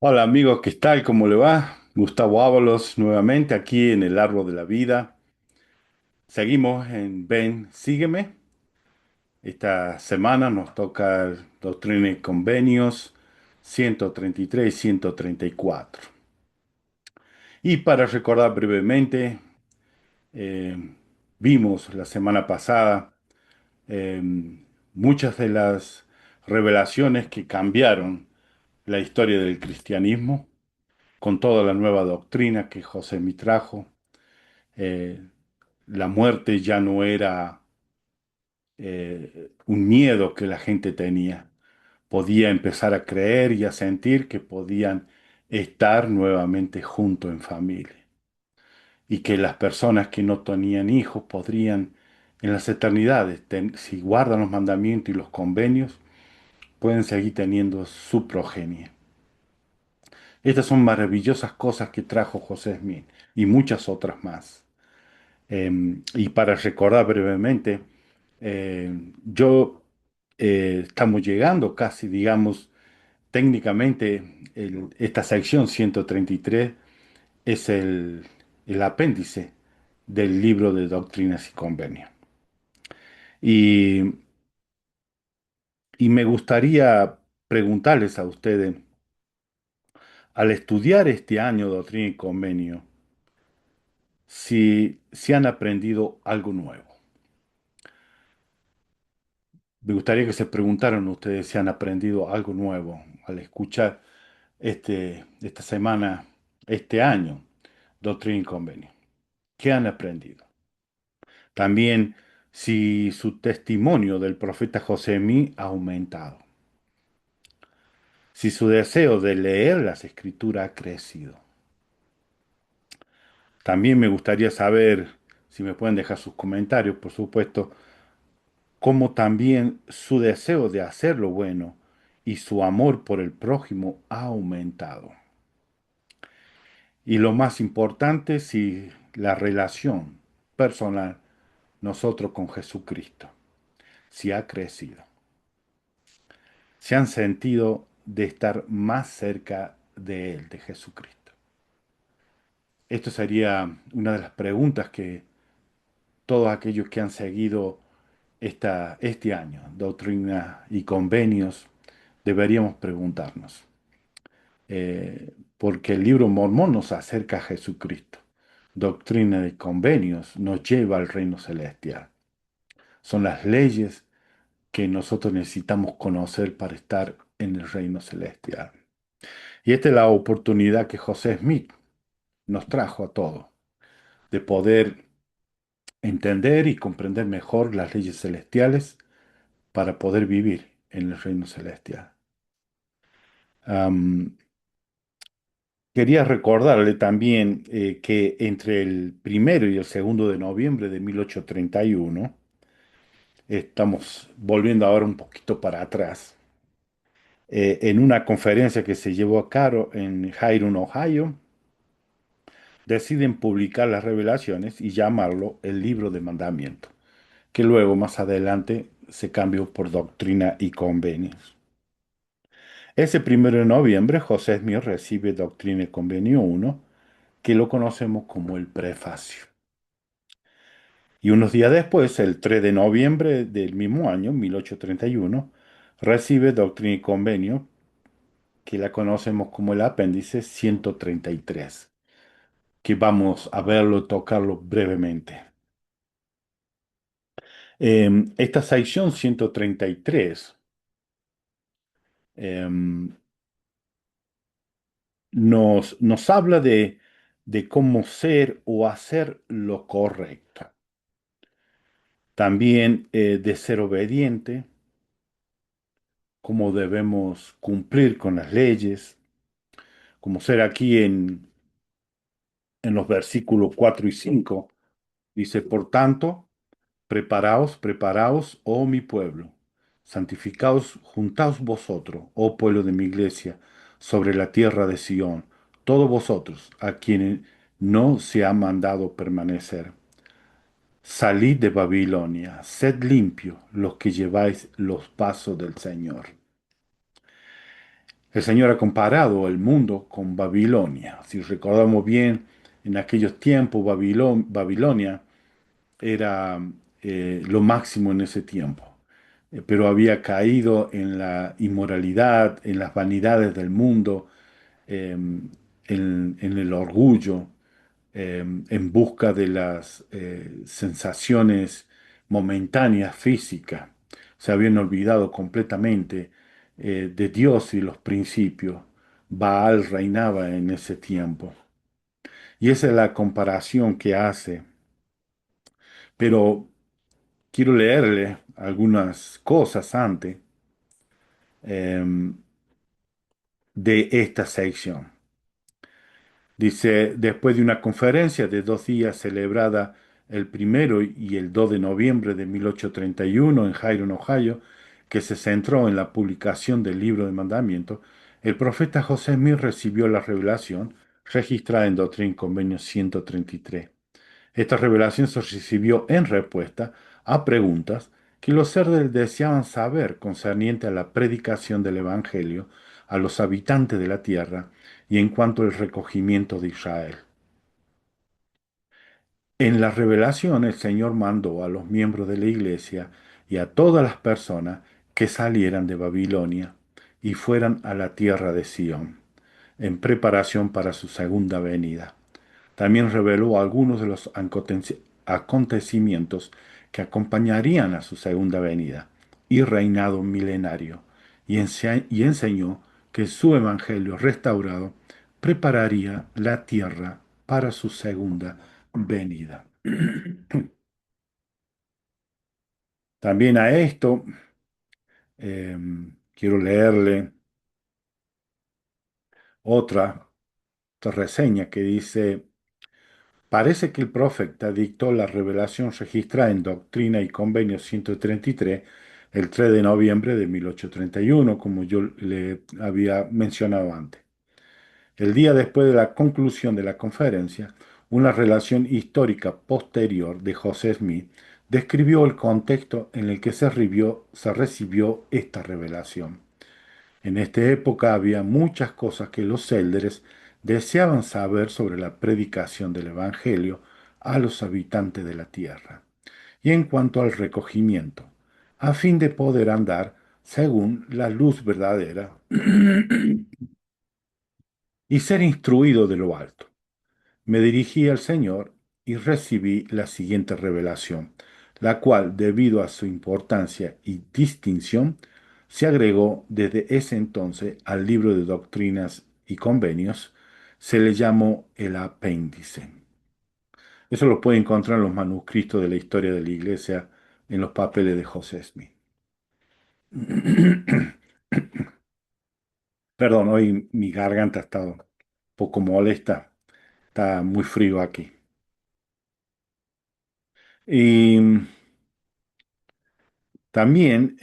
Hola amigos, ¿qué tal? ¿Cómo le va? Gustavo Ábalos nuevamente aquí en el Árbol de la Vida. Seguimos en Ven, sígueme. Esta semana nos toca Doctrina y Convenios 133 y 134. Y para recordar brevemente, eh, vimos la semana pasada eh, muchas de las revelaciones que cambiaron la historia del cristianismo con toda la nueva doctrina que José me trajo. eh, la muerte ya no era un miedo que la gente tenía. Podía empezar a creer y a sentir que podían estar nuevamente juntos en familia. Y que las personas que no tenían hijos podrían, en las eternidades, si guardan los mandamientos y los convenios, pueden seguir teniendo su progenie. Estas son maravillosas cosas que trajo José Smith y muchas otras más. Y para recordar brevemente, estamos llegando casi, digamos, técnicamente, esta sección 133 es el apéndice del libro de Doctrinas y Convenios. Y, y me gustaría preguntarles a ustedes, al estudiar este año Doctrina y Convenio, si han aprendido algo nuevo. Me gustaría que se preguntaran ustedes si han aprendido algo nuevo al escuchar esta semana, este año, Doctrina y Convenio. ¿Qué han aprendido? También si su testimonio del profeta Josemí ha aumentado, si su deseo de leer las escrituras ha crecido. También me gustaría saber, si me pueden dejar sus comentarios, por supuesto, cómo también su deseo de hacer lo bueno y su amor por el prójimo ha aumentado. Y lo más importante, si la relación personal nosotros con Jesucristo, si ha crecido, si han sentido de estar más cerca de Él, de Jesucristo. Esto sería una de las preguntas que todos aquellos que han seguido este año, Doctrina y Convenios, deberíamos preguntarnos. Porque el libro Mormón nos acerca a Jesucristo. Doctrina y Convenios nos lleva al reino celestial. Son las leyes que nosotros necesitamos conocer para estar en el reino celestial. Y esta es la oportunidad que José Smith nos trajo a todos, de poder entender y comprender mejor las leyes celestiales para poder vivir en el reino celestial. Am, Quería recordarle también que entre el primero y el segundo de noviembre de 1831, estamos volviendo ahora un poquito para atrás, en una conferencia que se llevó a cabo en Hyrum, Ohio, deciden publicar las revelaciones y llamarlo el libro de mandamiento, que luego más adelante se cambió por doctrina y convenios. Ese primero de noviembre, José Smith recibe Doctrina y Convenio 1, que lo conocemos como el prefacio. Y unos días después, el 3 de noviembre del mismo año, 1831, recibe Doctrina y Convenio, que la conocemos como el apéndice 133, que vamos a verlo, tocarlo brevemente. Esta sección 133 em, nos habla de cómo ser o hacer lo correcto. También de ser obediente, cómo debemos cumplir con las leyes, como ser aquí en los versículos 4 y 5. Dice, por tanto, preparaos, preparaos, oh mi pueblo, santificaos, juntaos vosotros, oh pueblo de mi iglesia, sobre la tierra de Sión, todos vosotros, a quienes no se ha mandado permanecer. Salid de Babilonia, sed limpios los que lleváis los pasos del Señor. El Señor ha comparado el mundo con Babilonia. Si recordamos bien, en aquellos tiempos Babilonia era lo máximo en ese tiempo. Pero había caído en la inmoralidad, en las vanidades del mundo, en el orgullo, en busca de las sensaciones momentáneas físicas. Se habían olvidado completamente de Dios y los principios. Baal reinaba en ese tiempo. Y esa es la comparación que hace. Pero quiero leerle algunas cosas antes de esta sección. Dice, después de una conferencia de 2 días celebrada el 1 y el 2 de noviembre de 1831 en Hyron, Ohio, que se centró en la publicación del libro de mandamiento, el profeta José Smith recibió la revelación registrada en Doctrina y Convenio 133. Esta revelación se recibió en respuesta a preguntas que los seres deseaban saber concerniente a la predicación del Evangelio a los habitantes de la tierra y en cuanto al recogimiento de Israel. En la revelación el Señor mandó a los miembros de la iglesia y a todas las personas que salieran de Babilonia y fueran a la tierra de Sión, en preparación para su segunda venida. También reveló algunos de los acontecimientos que acompañarían a su segunda venida y reinado milenario, y enseñó que su evangelio restaurado prepararía la tierra para su segunda venida. También a esto quiero leerle otra, otra reseña que dice: parece que el profeta dictó la revelación registrada en Doctrina y Convenio 133 el 3 de noviembre de 1831, como yo le había mencionado antes. El día después de la conclusión de la conferencia, una relación histórica posterior de José Smith describió el contexto en el que se recibió esta revelación. En esta época había muchas cosas que los élderes deseaban saber sobre la predicación del Evangelio a los habitantes de la tierra, y en cuanto al recogimiento, a fin de poder andar según la luz verdadera y ser instruido de lo alto. Me dirigí al Señor y recibí la siguiente revelación, la cual, debido a su importancia y distinción, se agregó desde ese entonces al libro de doctrinas y convenios, se le llamó el apéndice. Eso lo puede encontrar en los manuscritos de la historia de la Iglesia, en los papeles de José Smith. Perdón, hoy mi garganta ha estado un poco molesta, está muy frío aquí. Y también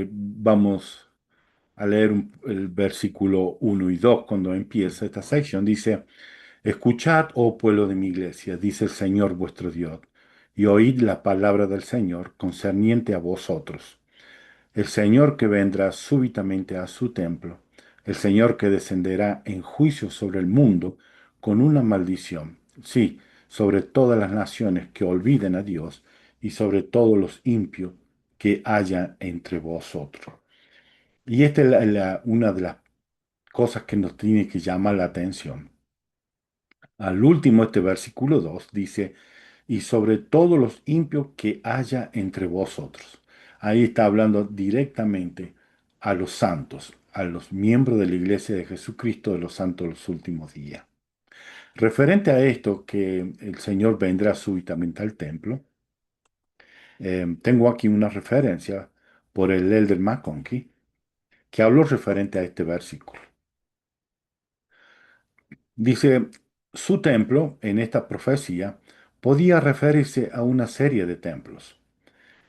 vamos a leer el versículo 1 y 2 cuando empieza esta sección. Dice: escuchad, oh pueblo de mi iglesia, dice el Señor vuestro Dios, y oíd la palabra del Señor concerniente a vosotros. El Señor que vendrá súbitamente a su templo, el Señor que descenderá en juicio sobre el mundo con una maldición, sí, sobre todas las naciones que olviden a Dios y sobre todos los impios que haya entre vosotros. Y esta es una de las cosas que nos tiene que llamar la atención. Al último, este versículo 2 dice: y sobre todos los impios que haya entre vosotros. Ahí está hablando directamente a los santos, a los miembros de la iglesia de Jesucristo de los santos de los últimos días. Referente a esto, que el Señor vendrá súbitamente al templo, tengo aquí una referencia por el Elder McConkie, que habló referente a este versículo. Dice, su templo en esta profecía podía referirse a una serie de templos.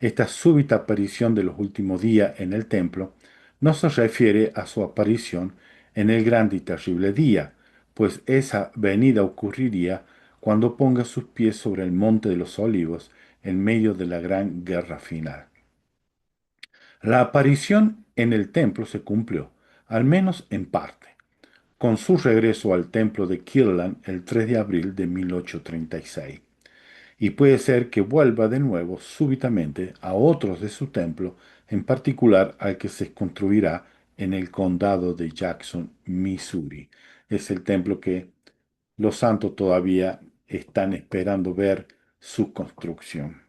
Esta súbita aparición de los últimos días en el templo no se refiere a su aparición en el grande y terrible día, pues esa venida ocurriría cuando ponga sus pies sobre el monte de los olivos en medio de la gran guerra final. La aparición en el templo se cumplió al menos en parte, con su regreso al templo de Kirtland el 3 de abril de 1836. Y puede ser que vuelva de nuevo súbitamente a otros de su templo, en particular al que se construirá en el condado de Jackson, Missouri. Es el templo que los santos todavía están esperando ver su construcción.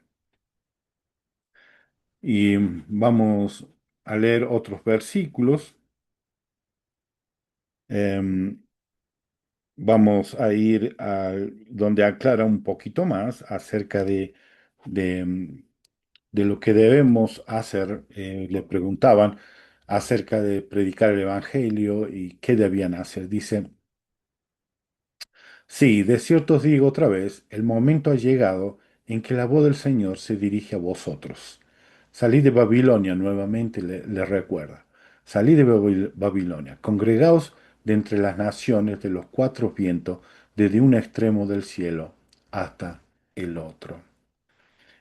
Y vamos a leer otros versículos. Em, Vamos a ir a donde aclara un poquito más acerca de, de lo que debemos hacer. Le preguntaban acerca de predicar el Evangelio y qué debían hacer. Dice, sí, de cierto os digo otra vez, el momento ha llegado en que la voz del Señor se dirige a vosotros. Salid de Babilonia nuevamente, le recuerda. Salid de Babilonia, congregaos de entre las naciones de los cuatro vientos, desde un extremo del cielo hasta el otro.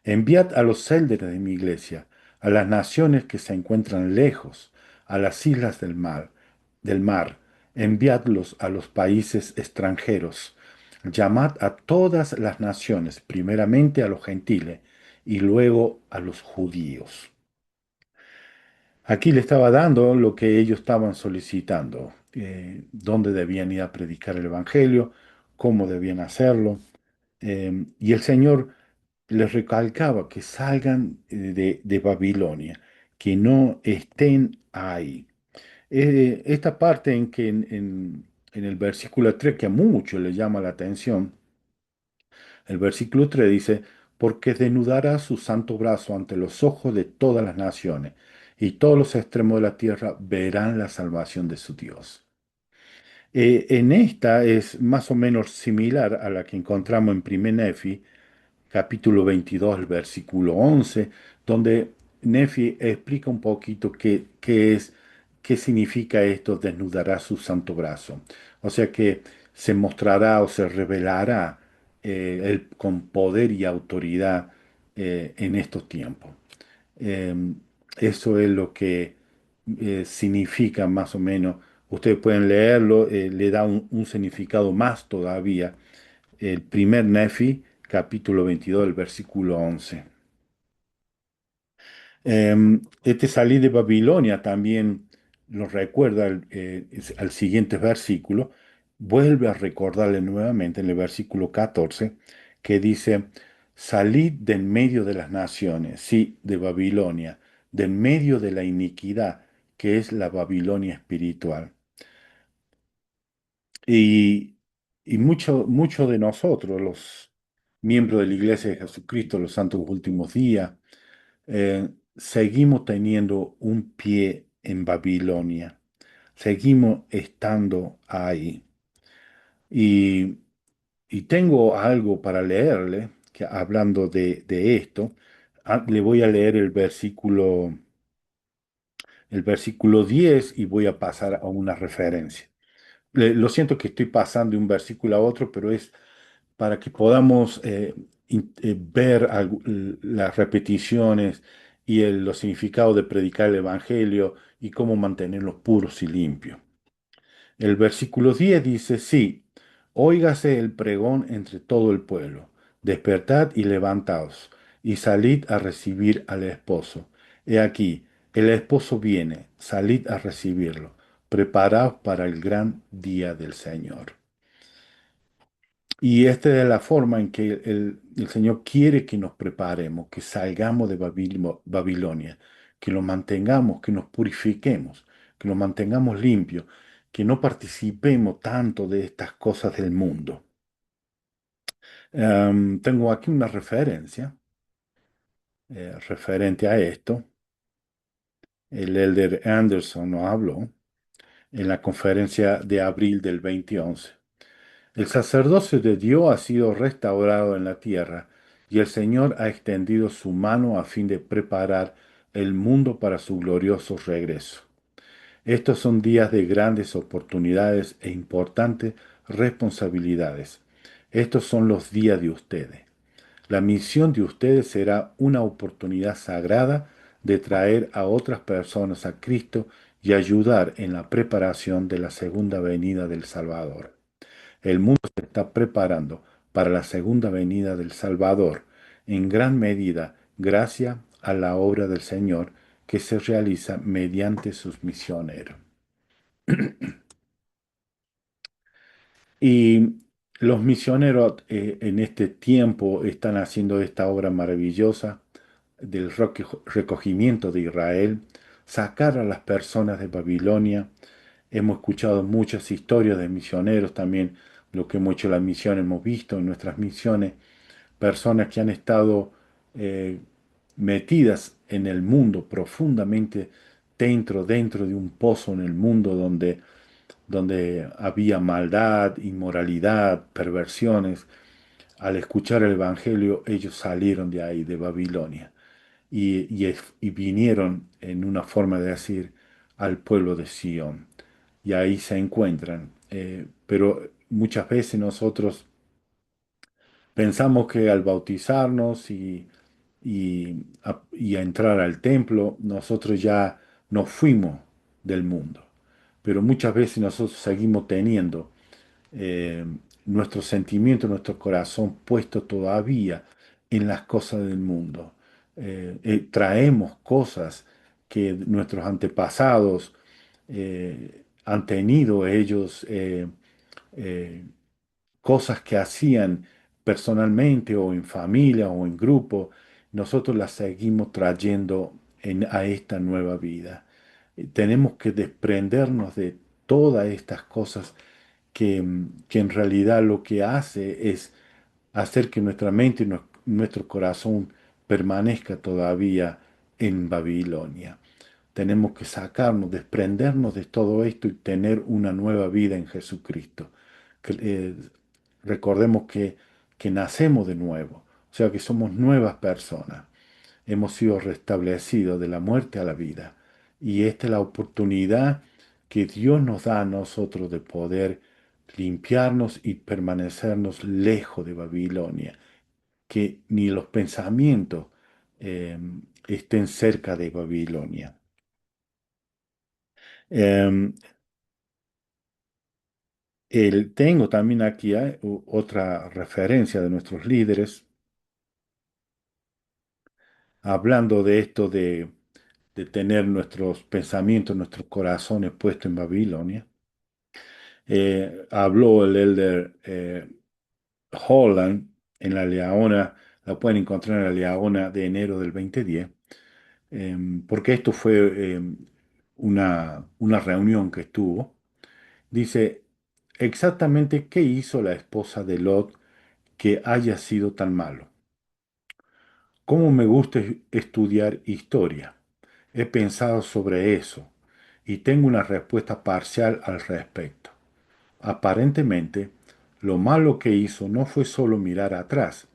Enviad a los élderes de mi iglesia, a las naciones que se encuentran lejos, a las islas del mar, enviadlos a los países extranjeros. Llamad a todas las naciones, primeramente a los gentiles y luego a los judíos. Aquí le estaba dando lo que ellos estaban solicitando, dónde debían ir a predicar el evangelio, cómo debían hacerlo. Y el Señor les recalcaba que salgan de Babilonia, que no estén ahí. Esta parte en que en el versículo 3 que a muchos le llama la atención, el versículo 3 dice, porque desnudará su santo brazo ante los ojos de todas las naciones, y todos los extremos de la tierra verán la salvación de su Dios. En esta es más o menos similar a la que encontramos en 1 Nefi, capítulo 22, el versículo 11, donde Nefi explica un poquito qué significa esto, desnudará su santo brazo. O sea que se mostrará o se revelará él con poder y autoridad en estos tiempos. Eh, Eso es lo que significa más o menos. Ustedes pueden leerlo, le da un significado más todavía el primer Nefi, capítulo 22, el versículo 11. Este salir de Babilonia también lo recuerda al siguiente versículo, vuelve a recordarle nuevamente en el versículo 14, que dice, salid del medio de las naciones, sí, de Babilonia, del medio de la iniquidad, que es la Babilonia espiritual. Y, y mucho de nosotros, los miembros de la Iglesia de Jesucristo, los santos últimos días, seguimos teniendo un pie en Babilonia, seguimos estando ahí. Y, y tengo algo para leerle, que hablando de esto, le voy a leer el versículo 10 y voy a pasar a una referencia. Lo siento que estoy pasando de un versículo a otro, pero es para que podamos ver las repeticiones y los significados de predicar el Evangelio y cómo mantenerlos puros y limpios. El versículo 10 dice, sí, óigase el pregón entre todo el pueblo, despertad y levantaos, y salid a recibir al esposo. He aquí, el esposo viene, salid a recibirlo, preparaos para el gran día del Señor. Y esta es la forma en que el Señor quiere que nos preparemos, que salgamos de Babilonia, que lo mantengamos, que nos purifiquemos, que nos mantengamos limpios, que no participemos tanto de estas cosas del mundo. Tengo aquí una referencia referente a esto. El elder Anderson nos habló en la conferencia de abril del 2011. El sacerdocio de Dios ha sido restaurado en la tierra y el Señor ha extendido su mano a fin de preparar el mundo para su glorioso regreso. Estos son días de grandes oportunidades e importantes responsabilidades. Estos son los días de ustedes. La misión de ustedes será una oportunidad sagrada de traer a otras personas a Cristo y ayudar en la preparación de la segunda venida del Salvador. El mundo se está preparando para la segunda venida del Salvador, en gran medida gracias a la obra del Señor que se realiza mediante sus misioneros. Y los misioneros en este tiempo están haciendo esta obra maravillosa del recogimiento de Israel, sacar a las personas de Babilonia. Hemos escuchado muchas historias de misioneros también, lo que hemos hecho en la misión, hemos visto en nuestras misiones, personas que han estado eh, metidas en el mundo profundamente dentro de un pozo en el mundo donde había maldad, inmoralidad, perversiones. Al escuchar el Evangelio, ellos salieron de ahí, de Babilonia, y vinieron en una forma de decir al pueblo de Sión. Y ahí se encuentran. Pero muchas veces nosotros pensamos que al bautizarnos y a entrar al templo, nosotros ya nos fuimos del mundo. Pero muchas veces nosotros seguimos teniendo eh, nuestro sentimiento, nuestro corazón puesto todavía en las cosas del mundo. Traemos cosas que nuestros antepasados han tenido ellos, eh, cosas que hacían personalmente o en familia o en grupo, nosotros las seguimos trayendo a esta nueva vida. Tenemos que desprendernos de todas estas cosas que en realidad lo que hace es hacer que nuestra mente y nuestro corazón permanezca todavía en Babilonia. Tenemos que sacarnos, desprendernos de todo esto y tener una nueva vida en Jesucristo. Que, recordemos que nacemos de nuevo, o sea que somos nuevas personas. Hemos sido restablecidos de la muerte a la vida. Y esta es la oportunidad que Dios nos da a nosotros de poder limpiarnos y permanecernos lejos de Babilonia, que ni los pensamientos eh, estén cerca de Babilonia. Eh, Tengo también aquí otra referencia de nuestros líderes hablando de esto de tener nuestros pensamientos, nuestros corazones puestos en Babilonia. Habló el elder Holland en la Leona, la pueden encontrar en la Leona de enero del 2010, porque esto fue una reunión que estuvo. Dice, exactamente qué hizo la esposa de Lot que haya sido tan malo. ¿Cómo me gusta estudiar historia? He pensado sobre eso y tengo una respuesta parcial al respecto. Aparentemente, lo malo que hizo no fue solo mirar atrás,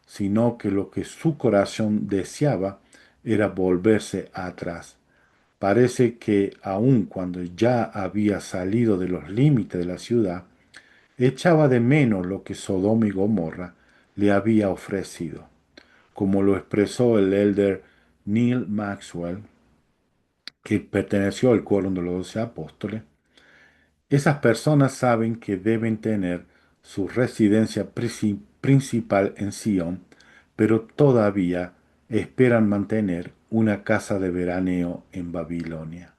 sino que lo que su corazón deseaba era volverse atrás. Parece que aun cuando ya había salido de los límites de la ciudad, echaba de menos lo que Sodoma y Gomorra le había ofrecido, como lo expresó el elder Neil Maxwell, que perteneció al quórum de los 12 apóstoles. Esas personas saben que deben tener su residencia principal en Sion, pero todavía esperan mantener una casa de veraneo en Babilonia.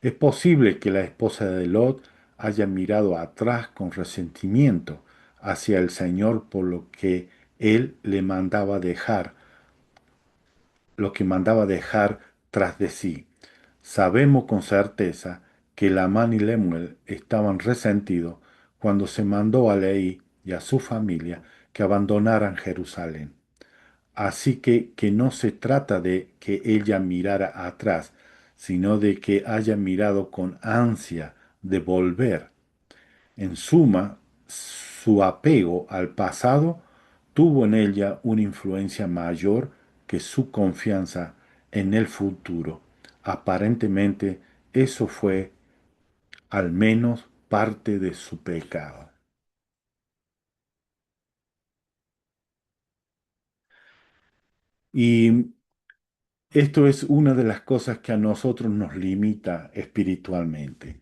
Es posible que la esposa de Lot haya mirado atrás con resentimiento hacia el Señor por lo que él le mandaba dejar, lo que mandaba dejar tras de sí. Sabemos con certeza que Lamán y Lemuel estaban resentidos cuando se mandó a Leí y a su familia que abandonaran Jerusalén. Así que no se trata de que ella mirara atrás, sino de que haya mirado con ansia de volver. En suma, su apego al pasado tuvo en ella una influencia mayor que su confianza en el futuro. Aparentemente, eso fue al menos parte de su pecado. Y esto es una de las cosas que a nosotros nos limita espiritualmente.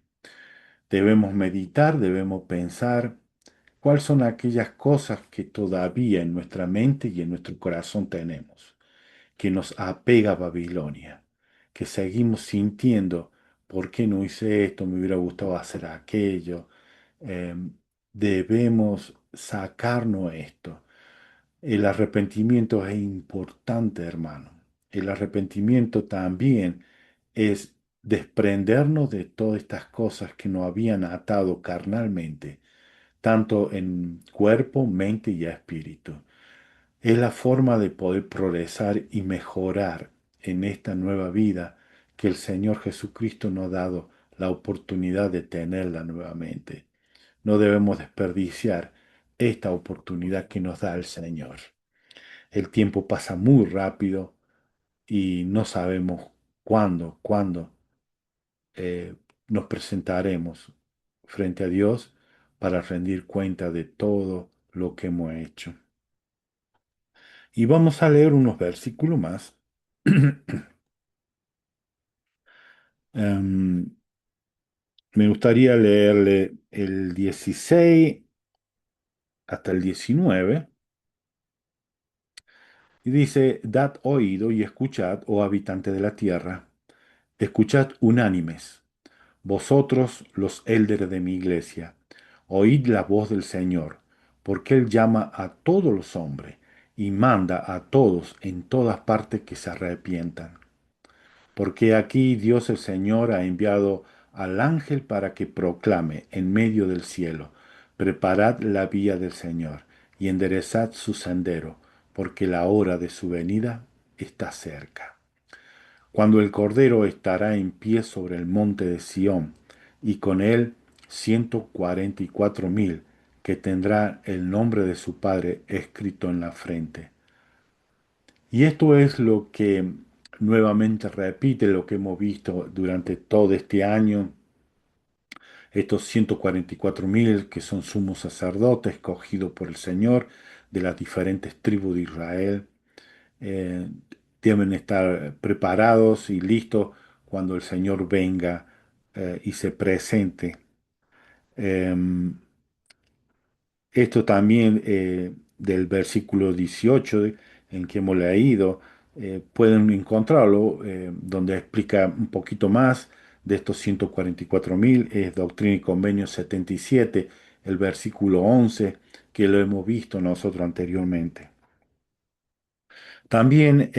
Debemos meditar, debemos pensar cuáles son aquellas cosas que todavía en nuestra mente y en nuestro corazón tenemos, que nos apega a Babilonia, que seguimos sintiendo, ¿por qué no hice esto? Me hubiera gustado hacer aquello. Eh, Debemos sacarnos esto. El arrepentimiento es importante, hermano. El arrepentimiento también es desprendernos de todas estas cosas que nos habían atado carnalmente, tanto en cuerpo, mente y espíritu. Es la forma de poder progresar y mejorar en esta nueva vida que el Señor Jesucristo nos ha dado la oportunidad de tenerla nuevamente. No debemos desperdiciar esta oportunidad que nos da el Señor. El tiempo pasa muy rápido y no sabemos cuándo eh, nos presentaremos frente a Dios para rendir cuenta de todo lo que hemos hecho. Y vamos a leer unos versículos más. Em, Me gustaría leerle el 16 hasta el 19. Y dice, dad oído y escuchad, oh habitante de la tierra, escuchad unánimes, vosotros los élderes de mi iglesia, oíd la voz del Señor, porque Él llama a todos los hombres y manda a todos en todas partes que se arrepientan. Porque aquí Dios el Señor ha enviado al ángel para que proclame en medio del cielo, preparad la vía del Señor y enderezad su sendero, porque la hora de su venida está cerca. Cuando el Cordero estará en pie sobre el monte de Sión, y con él 144.000 que tendrá el nombre de su Padre escrito en la frente. Y esto es lo que nuevamente repite lo que hemos visto durante todo este año, estos 144.000 que son sumos sacerdotes escogidos por el Señor de las diferentes tribus de Israel, eh, deben estar preparados y listos cuando el Señor venga y se presente. Em, Esto también del versículo 18 en que hemos leído, pueden encontrarlo donde explica un poquito más de estos 144.000, es Doctrina y Convenio 77, el versículo 11, que lo hemos visto nosotros anteriormente. También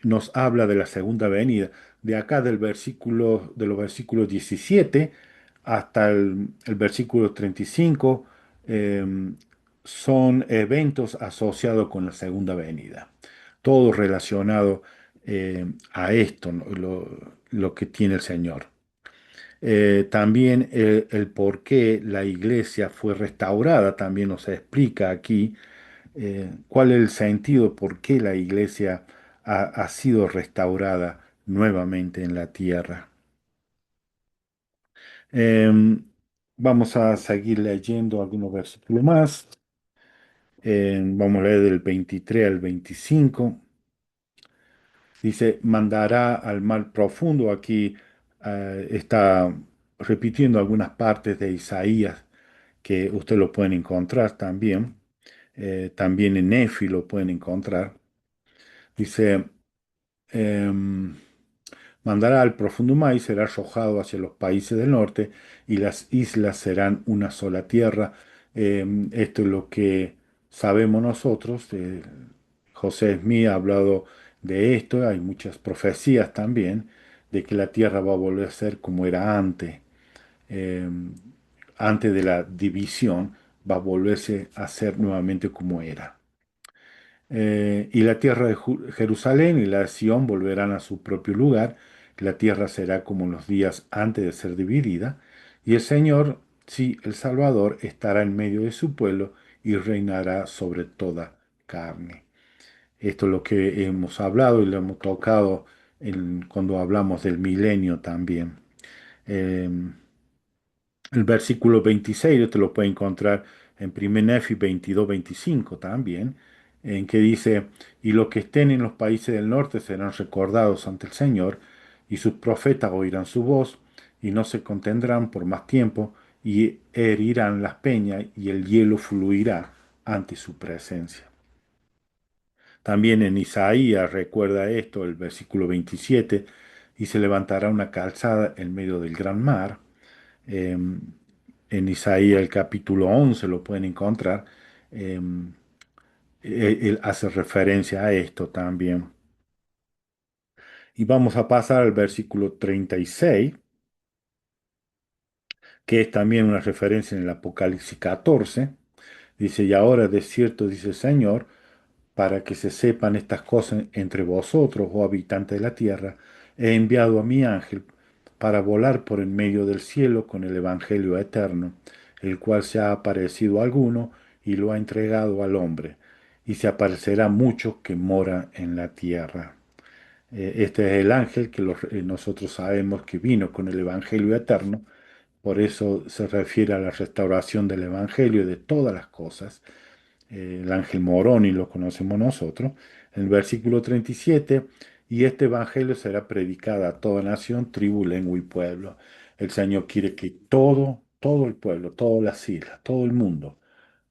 nos habla de la segunda venida, de acá de los versículos 17 hasta el versículo 35, son eventos asociados con la segunda venida, todo relacionado a esto, ¿no? Lo que tiene el Señor. También el por qué la iglesia fue restaurada, también nos explica aquí cuál es el sentido, por qué la iglesia ha sido restaurada nuevamente en la tierra. Em, Vamos a seguir leyendo algunos versículos más. Vamos a leer del 23 al 25. Dice, mandará al mar profundo. Aquí está repitiendo algunas partes de Isaías que usted lo pueden encontrar también. También en Nefi lo pueden encontrar. Dice, em, mandará al profundo mar y será arrojado hacia los países del norte y las islas serán una sola tierra. Esto es lo que sabemos nosotros. José Smith ha hablado de esto. Hay muchas profecías también de que la tierra va a volver a ser como era antes. Em, Antes de la división, va a volverse a ser nuevamente como era. Y la tierra de Jerusalén y la de Sión volverán a su propio lugar. La tierra será como en los días antes de ser dividida. Y el Señor, sí, el Salvador, estará en medio de su pueblo y reinará sobre toda carne. Esto es lo que hemos hablado y lo hemos tocado cuando hablamos del milenio también. Em, el versículo 26, te lo puede encontrar en 1 Nefi 22-25 también. en que dice, y los que estén en los países del norte serán recordados ante el Señor, y sus profetas oirán su voz, y no se contendrán por más tiempo, y herirán las peñas, y el hielo fluirá ante su presencia. También en Isaías recuerda esto, el versículo 27, y se levantará una calzada en medio del gran mar. En Isaías el capítulo 11 lo pueden encontrar. Él hace referencia a esto también. Y vamos a pasar al versículo 36, que es también una referencia en el Apocalipsis 14. Dice, y ahora de cierto dice el Señor, para que se sepan estas cosas entre vosotros, oh habitantes de la tierra, he enviado a mi ángel para volar por en medio del cielo con el Evangelio eterno, el cual se ha aparecido a alguno y lo ha entregado al hombre, y se aparecerá a muchos que moran en la tierra. Este es el ángel que nosotros sabemos que vino con el Evangelio eterno, por eso se refiere a la restauración del Evangelio de todas las cosas. El ángel Moroni lo conocemos nosotros. En el versículo 37, y este Evangelio será predicado a toda nación, tribu, lengua y pueblo. El Señor quiere que todo el pueblo, todas las islas, todo el mundo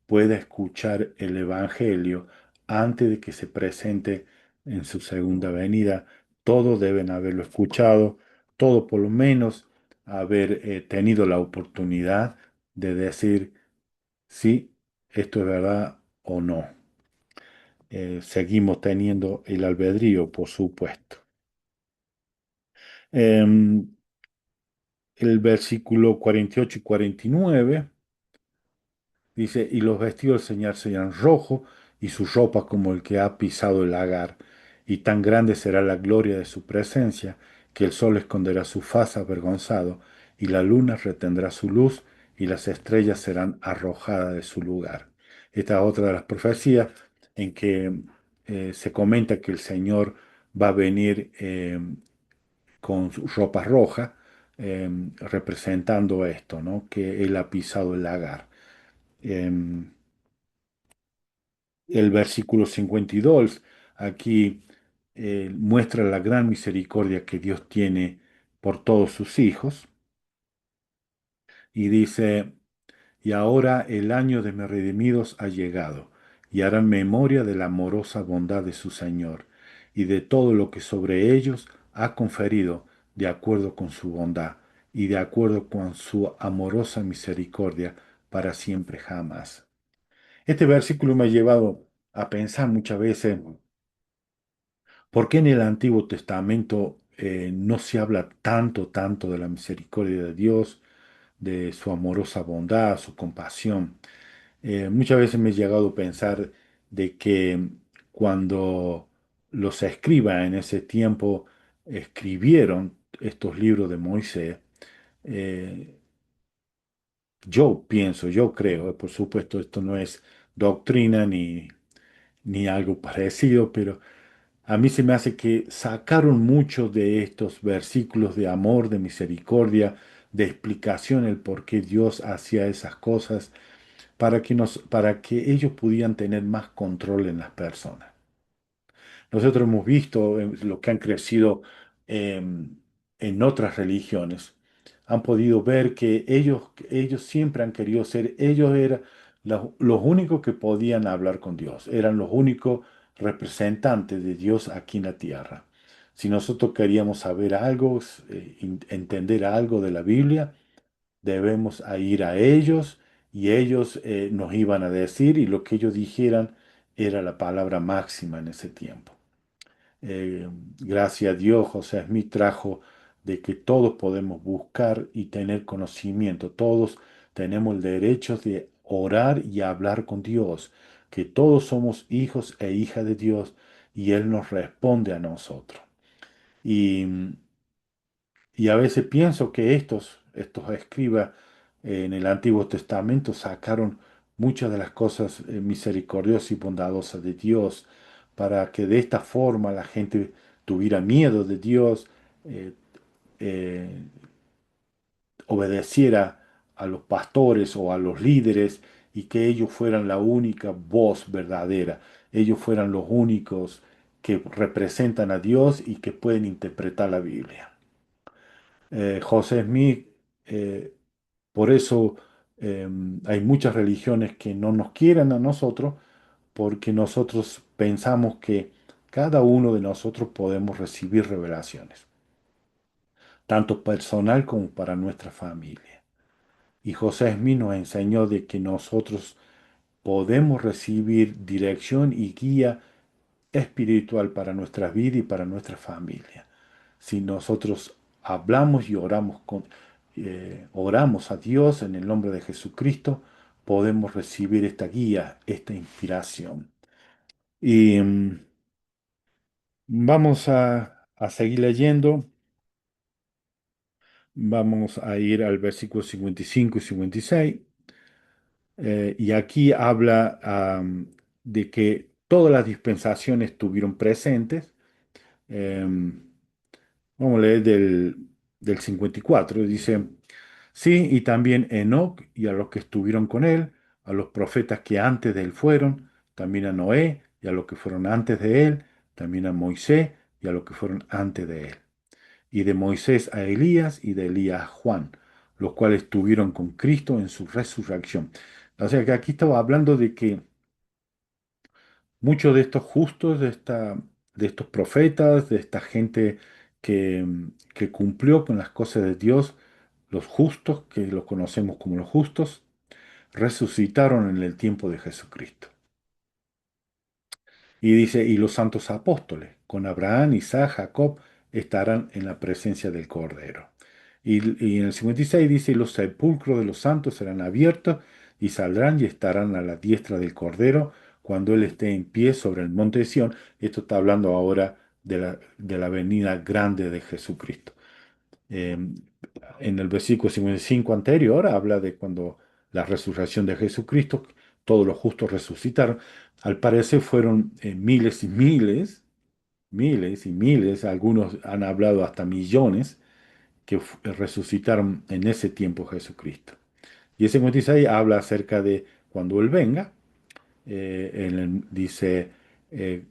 pueda escuchar el Evangelio antes de que se presente en su segunda venida. Todos deben haberlo escuchado, todos por lo menos haber tenido la oportunidad de decir si esto es verdad o no. Seguimos teniendo el albedrío, por supuesto. Em, el versículo 48 y 49 dice, y los vestidos del Señor serán rojos, y su ropa como el que ha pisado el lagar. Y tan grande será la gloria de su presencia, que el sol esconderá su faz avergonzado, y la luna retendrá su luz, y las estrellas serán arrojadas de su lugar. Esta es otra de las profecías en que se comenta que el Señor va a venir con su ropa roja, representando esto, ¿no? Que Él ha pisado el lagar. Em, el versículo 52 aquí muestra la gran misericordia que Dios tiene por todos sus hijos y dice, y ahora el año de mis redimidos ha llegado, y harán memoria de la amorosa bondad de su Señor y de todo lo que sobre ellos ha conferido de acuerdo con su bondad y de acuerdo con su amorosa misericordia para siempre jamás. Este versículo me ha llevado a pensar muchas veces por qué en el Antiguo Testamento no se habla tanto de la misericordia de Dios, de su amorosa bondad, su compasión. Muchas veces me he llegado a pensar de que cuando los escribas en ese tiempo escribieron estos libros de Moisés, eh, yo pienso, yo creo, por supuesto esto no es doctrina ni algo parecido, pero a mí se me hace que sacaron mucho de estos versículos de amor, de misericordia, de explicación el por qué Dios hacía esas cosas, para que ellos pudieran tener más control en las personas. Nosotros hemos visto lo que han crecido en otras religiones. Han podido ver que ellos siempre han querido ser, ellos eran los únicos que podían hablar con Dios, eran los únicos representantes de Dios aquí en la tierra. Si nosotros queríamos saber algo, entender algo de la Biblia, debemos a ir a ellos y ellos nos iban a decir y lo que ellos dijeran era la palabra máxima en ese tiempo. Eh, Gracias a Dios, José Smith trajo de que todos podemos buscar y tener conocimiento, todos tenemos el derecho de orar y hablar con Dios, que todos somos hijos e hijas de Dios y Él nos responde a nosotros. Y, y a veces pienso que estos escribas en el Antiguo Testamento sacaron muchas de las cosas misericordiosas y bondadosas de Dios para que de esta forma la gente tuviera miedo de Dios, eh, eh, obedeciera a los pastores o a los líderes y que ellos fueran la única voz verdadera, ellos fueran los únicos que representan a Dios y que pueden interpretar la Biblia. José Smith, eh, por eso hay muchas religiones que no nos quieren a nosotros, porque nosotros pensamos que cada uno de nosotros podemos recibir revelaciones, tanto personal como para nuestra familia. Y José Smith nos enseñó de que nosotros podemos recibir dirección y guía espiritual para nuestra vida y para nuestra familia. Si nosotros hablamos y oramos a Dios en el nombre de Jesucristo, podemos recibir esta guía, esta inspiración. Y vamos a seguir leyendo. Vamos a ir al versículo 55 y 56. Y aquí habla de que todas las dispensaciones estuvieron presentes. Em, Vamos a leer del 54. Dice, sí, y también Enoc y a los que estuvieron con él, a los profetas que antes de él fueron, también a Noé y a los que fueron antes de él, también a Moisés y a los que fueron antes de él. Y de Moisés a Elías y de Elías a Juan, los cuales estuvieron con Cristo en su resurrección. O sea que aquí estaba hablando de que muchos de estos justos, de estos profetas, de esta gente que cumplió con las cosas de Dios, los justos, que los conocemos como los justos, resucitaron en el tiempo de Jesucristo. Y dice, y los santos apóstoles, con Abraham, Isaac, Jacob, estarán en la presencia del Cordero. Y en el 56 dice, y los sepulcros de los santos serán abiertos y saldrán y estarán a la diestra del Cordero cuando Él esté en pie sobre el monte de Sión. Esto está hablando ahora de la venida grande de Jesucristo. Eh, en el versículo 55 anterior habla de cuando la resurrección de Jesucristo, todos los justos resucitaron. Al parecer fueron miles y miles, miles y miles, algunos han hablado hasta millones, que resucitaron en ese tiempo Jesucristo. Y ese 56 habla acerca de cuando Él venga, dice, eh,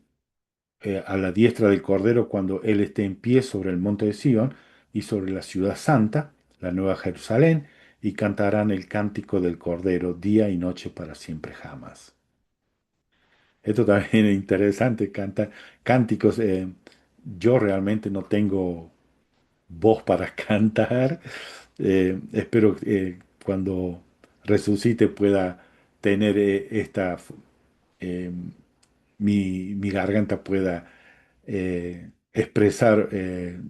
a la diestra del Cordero cuando Él esté en pie sobre el monte de Sión y sobre la ciudad santa, la nueva Jerusalén, y cantarán el cántico del Cordero día y noche para siempre jamás. Esto también es interesante, cantar cánticos. Yo realmente no tengo voz para cantar. Espero cuando resucite pueda tener eh, mi garganta pueda expresar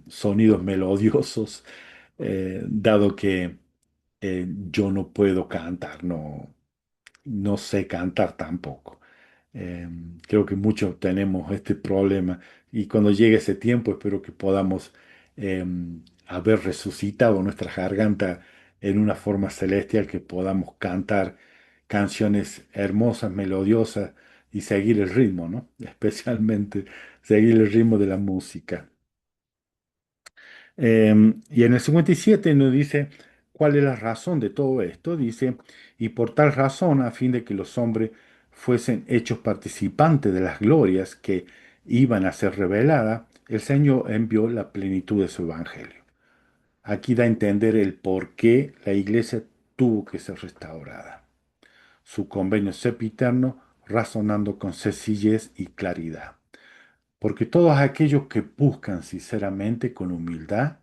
sonidos melodiosos, dado que yo no puedo cantar, no sé cantar tampoco. Eh, Creo que muchos tenemos este problema y cuando llegue ese tiempo espero que podamos eh, haber resucitado nuestra garganta en una forma celestial, que podamos cantar canciones hermosas, melodiosas y seguir el ritmo, ¿no? Especialmente seguir el ritmo de la música. Y en el 57 nos dice cuál es la razón de todo esto. Dice, y por tal razón, a fin de que los hombres fuesen hechos participantes de las glorias que iban a ser reveladas, el Señor envió la plenitud de su evangelio. Aquí da a entender el por qué la iglesia tuvo que ser restaurada. Su convenio sempiterno, razonando con sencillez y claridad. Porque todos aquellos que buscan sinceramente con humildad,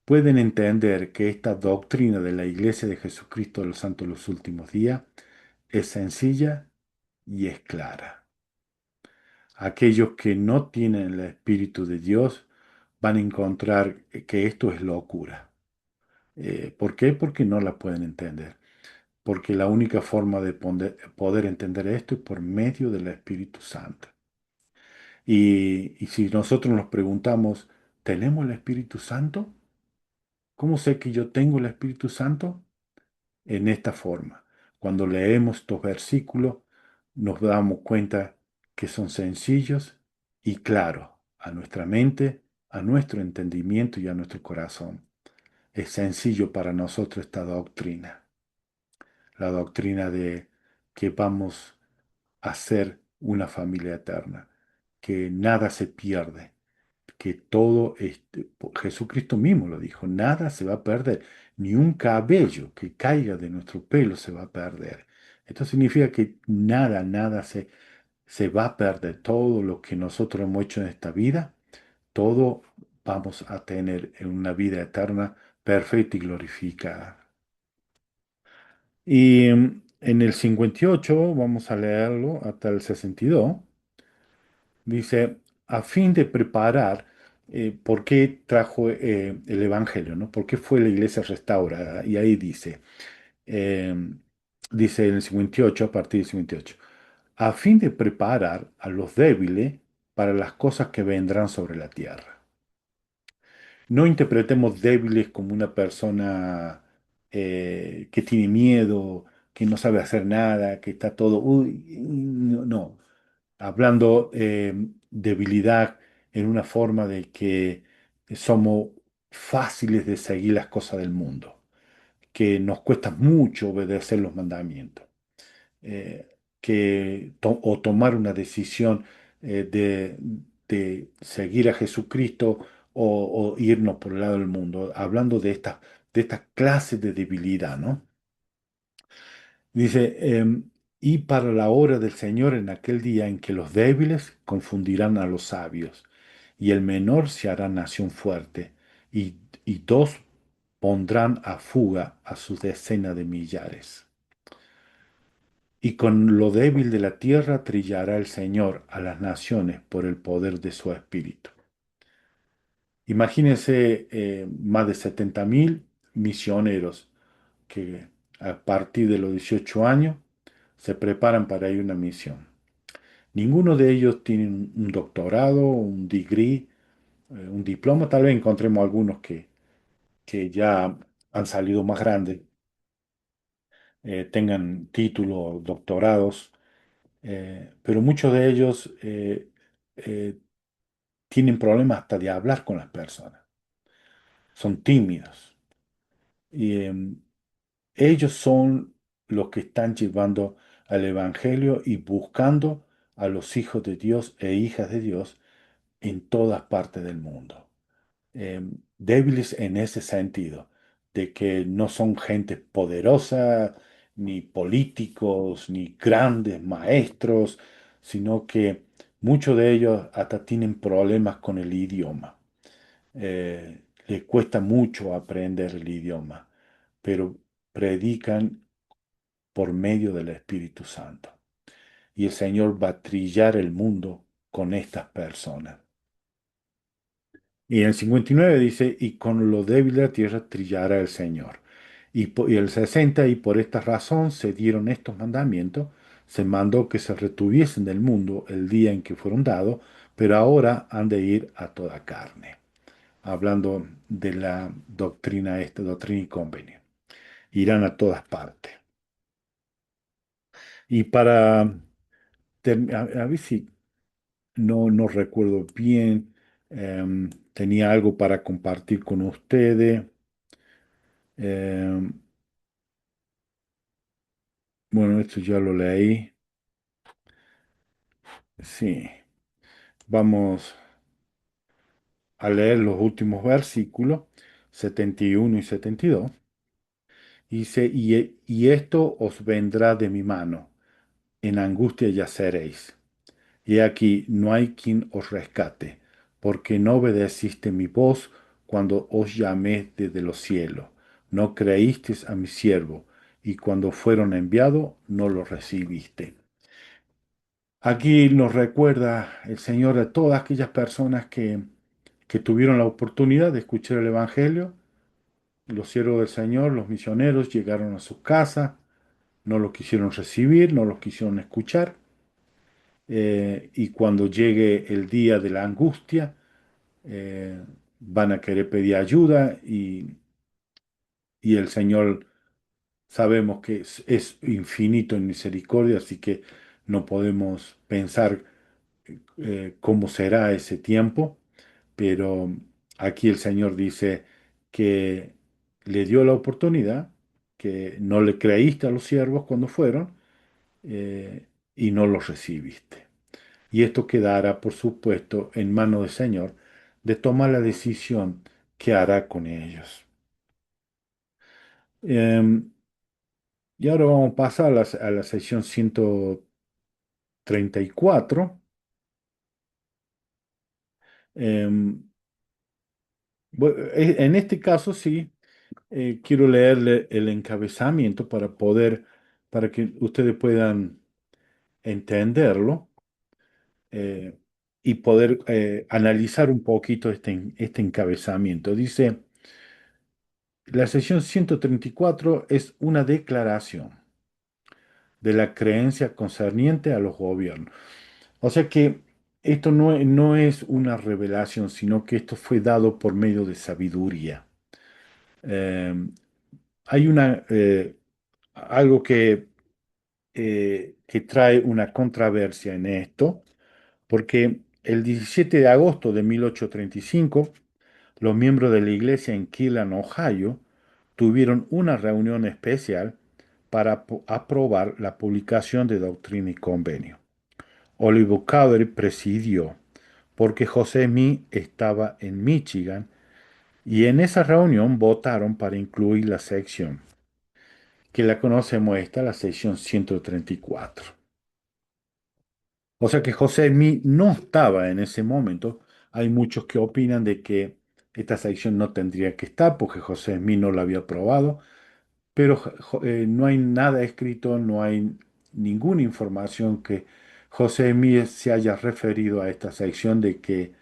pueden entender que esta doctrina de la Iglesia de Jesucristo de los Santos de los Últimos Días es sencilla y es clara. Aquellos que no tienen el Espíritu de Dios van a encontrar que esto es locura. ¿Por qué? Porque no la pueden entender. Porque la única forma de poder entender esto es por medio del Espíritu Santo. Y si nosotros nos preguntamos, ¿tenemos el Espíritu Santo? ¿Cómo sé que yo tengo el Espíritu Santo? En esta forma. Cuando leemos estos versículos, nos damos cuenta que son sencillos y claros a nuestra mente, a nuestro entendimiento y a nuestro corazón. Es sencillo para nosotros esta doctrina, la doctrina de que vamos a ser una familia eterna, que nada se pierde, que todo, Jesucristo mismo lo dijo, nada se va a perder, ni un cabello que caiga de nuestro pelo se va a perder. Esto significa que nada se va a perder. Todo lo que nosotros hemos hecho en esta vida, todo vamos a tener en una vida eterna perfecta y glorificada. Y en el 58, vamos a leerlo hasta el 62, dice, a fin de preparar, ¿por qué trajo el Evangelio, ¿no? ¿Por qué fue la iglesia restaurada? Y ahí eh, dice en el 58, a partir del 58, a fin de preparar a los débiles para las cosas que vendrán sobre la tierra. No interpretemos débiles como una persona que tiene miedo, que no sabe hacer nada, que está todo, uy, no, no. Hablando debilidad en una forma de que somos fáciles de seguir las cosas del mundo, que nos cuesta mucho obedecer los mandamientos, o tomar una decisión de seguir a Jesucristo o irnos por el lado del mundo, hablando de esta clase de debilidad, ¿no? Dice, y para la hora del Señor en aquel día en que los débiles confundirán a los sabios, y el menor se hará nación fuerte, y dos pondrán a fuga a su decena de millares. Y con lo débil de la tierra trillará el Señor a las naciones por el poder de su espíritu. Imagínense más de 70.000 misioneros que a partir de los 18 años se preparan para ir a una misión. Ninguno de ellos tiene un doctorado, un degree, un diploma. Tal vez encontremos algunos que ya han salido más grandes, tengan títulos, doctorados, pero muchos de ellos eh, tienen problemas hasta de hablar con las personas. Son tímidos. Y ellos son los que están llevando al Evangelio y buscando a los hijos de Dios e hijas de Dios en todas partes del mundo. Débiles en ese sentido, de que no son gente poderosa, ni políticos, ni grandes maestros, sino que muchos de ellos hasta tienen problemas con el idioma. Les cuesta mucho aprender el idioma, pero predican por medio del Espíritu Santo. Y el Señor va a trillar el mundo con estas personas. Y en el 59 dice, y con lo débil de la tierra trillará el Señor. Y el 60, y por esta razón se dieron estos mandamientos, se mandó que se retuviesen del mundo el día en que fueron dados, pero ahora han de ir a toda carne. Hablando de la doctrina esta, doctrina y convenio. Irán a todas partes. Y para a ver si no recuerdo bien, tenía algo para compartir con ustedes. Em, bueno, esto ya lo leí. Sí, vamos a leer los últimos versículos, 71 y 72. Dice, y esto os vendrá de mi mano, en angustia yaceréis. Y aquí no hay quien os rescate, porque no obedeciste mi voz cuando os llamé desde los cielos. No creísteis a mi siervo, y cuando fueron enviados, no los recibiste. Aquí nos recuerda el Señor de todas aquellas personas que tuvieron la oportunidad de escuchar el Evangelio. Los siervos del Señor, los misioneros, llegaron a sus casas, no los quisieron recibir, no los quisieron escuchar. Y cuando llegue el día de la angustia, van a querer pedir ayuda y el Señor sabemos que es infinito en misericordia, así que no podemos pensar cómo será ese tiempo, pero aquí el Señor dice que le dio la oportunidad, que no le creíste a los siervos cuando fueron, y no los recibiste. Y esto quedará, por supuesto, en manos del Señor de tomar la decisión que hará con ellos. Em, y ahora vamos a pasar a la sección 134. Em, en este caso sí, quiero leerle el encabezamiento para que ustedes puedan entenderlo, eh, y poder analizar un poquito este encabezamiento. Dice, la sección 134 es una declaración de la creencia concerniente a los gobiernos. O sea que esto no es una revelación, sino que esto fue dado por medio de sabiduría. Eh, hay algo que trae una controversia en esto, porque el 17 de agosto de 1835, los miembros de la iglesia en Killan, Ohio, tuvieron una reunión especial para aprobar la publicación de Doctrina y Convenio. Oliver Cowdery presidió, porque José Smith estaba en Michigan, y en esa reunión votaron para incluir la sección, que la conocemos esta, la sección 134. O sea que José Smith no estaba en ese momento. Hay muchos que opinan de que esta sección no tendría que estar porque José Smith no la había aprobado, pero no hay nada escrito, no hay ninguna información que José Smith se haya referido a esta sección de que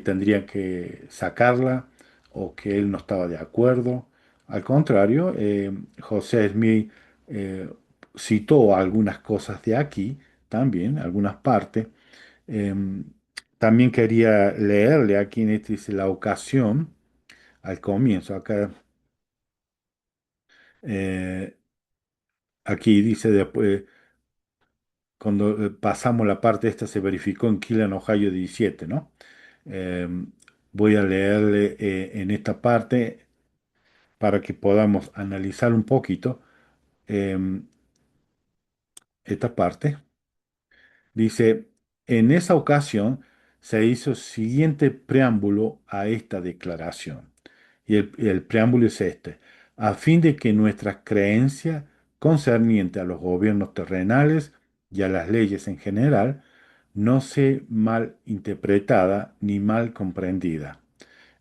tendrían que sacarla o que él no estaba de acuerdo. Al contrario, José Smith eh, citó algunas cosas de aquí también, algunas partes. Em, También quería leerle aquí en este dice la ocasión, al comienzo, eh, aquí dice después, cuando pasamos la parte esta se verificó en Killen, Ohio 17, ¿no? Em, Voy a leerle en esta parte para que podamos analizar un poquito em, esta parte. Dice, en esa ocasión se hizo el siguiente preámbulo a esta declaración. Y el preámbulo es este, a fin de que nuestras creencias concernientes a los gobiernos terrenales y a las leyes en general no sea mal interpretada ni mal comprendida.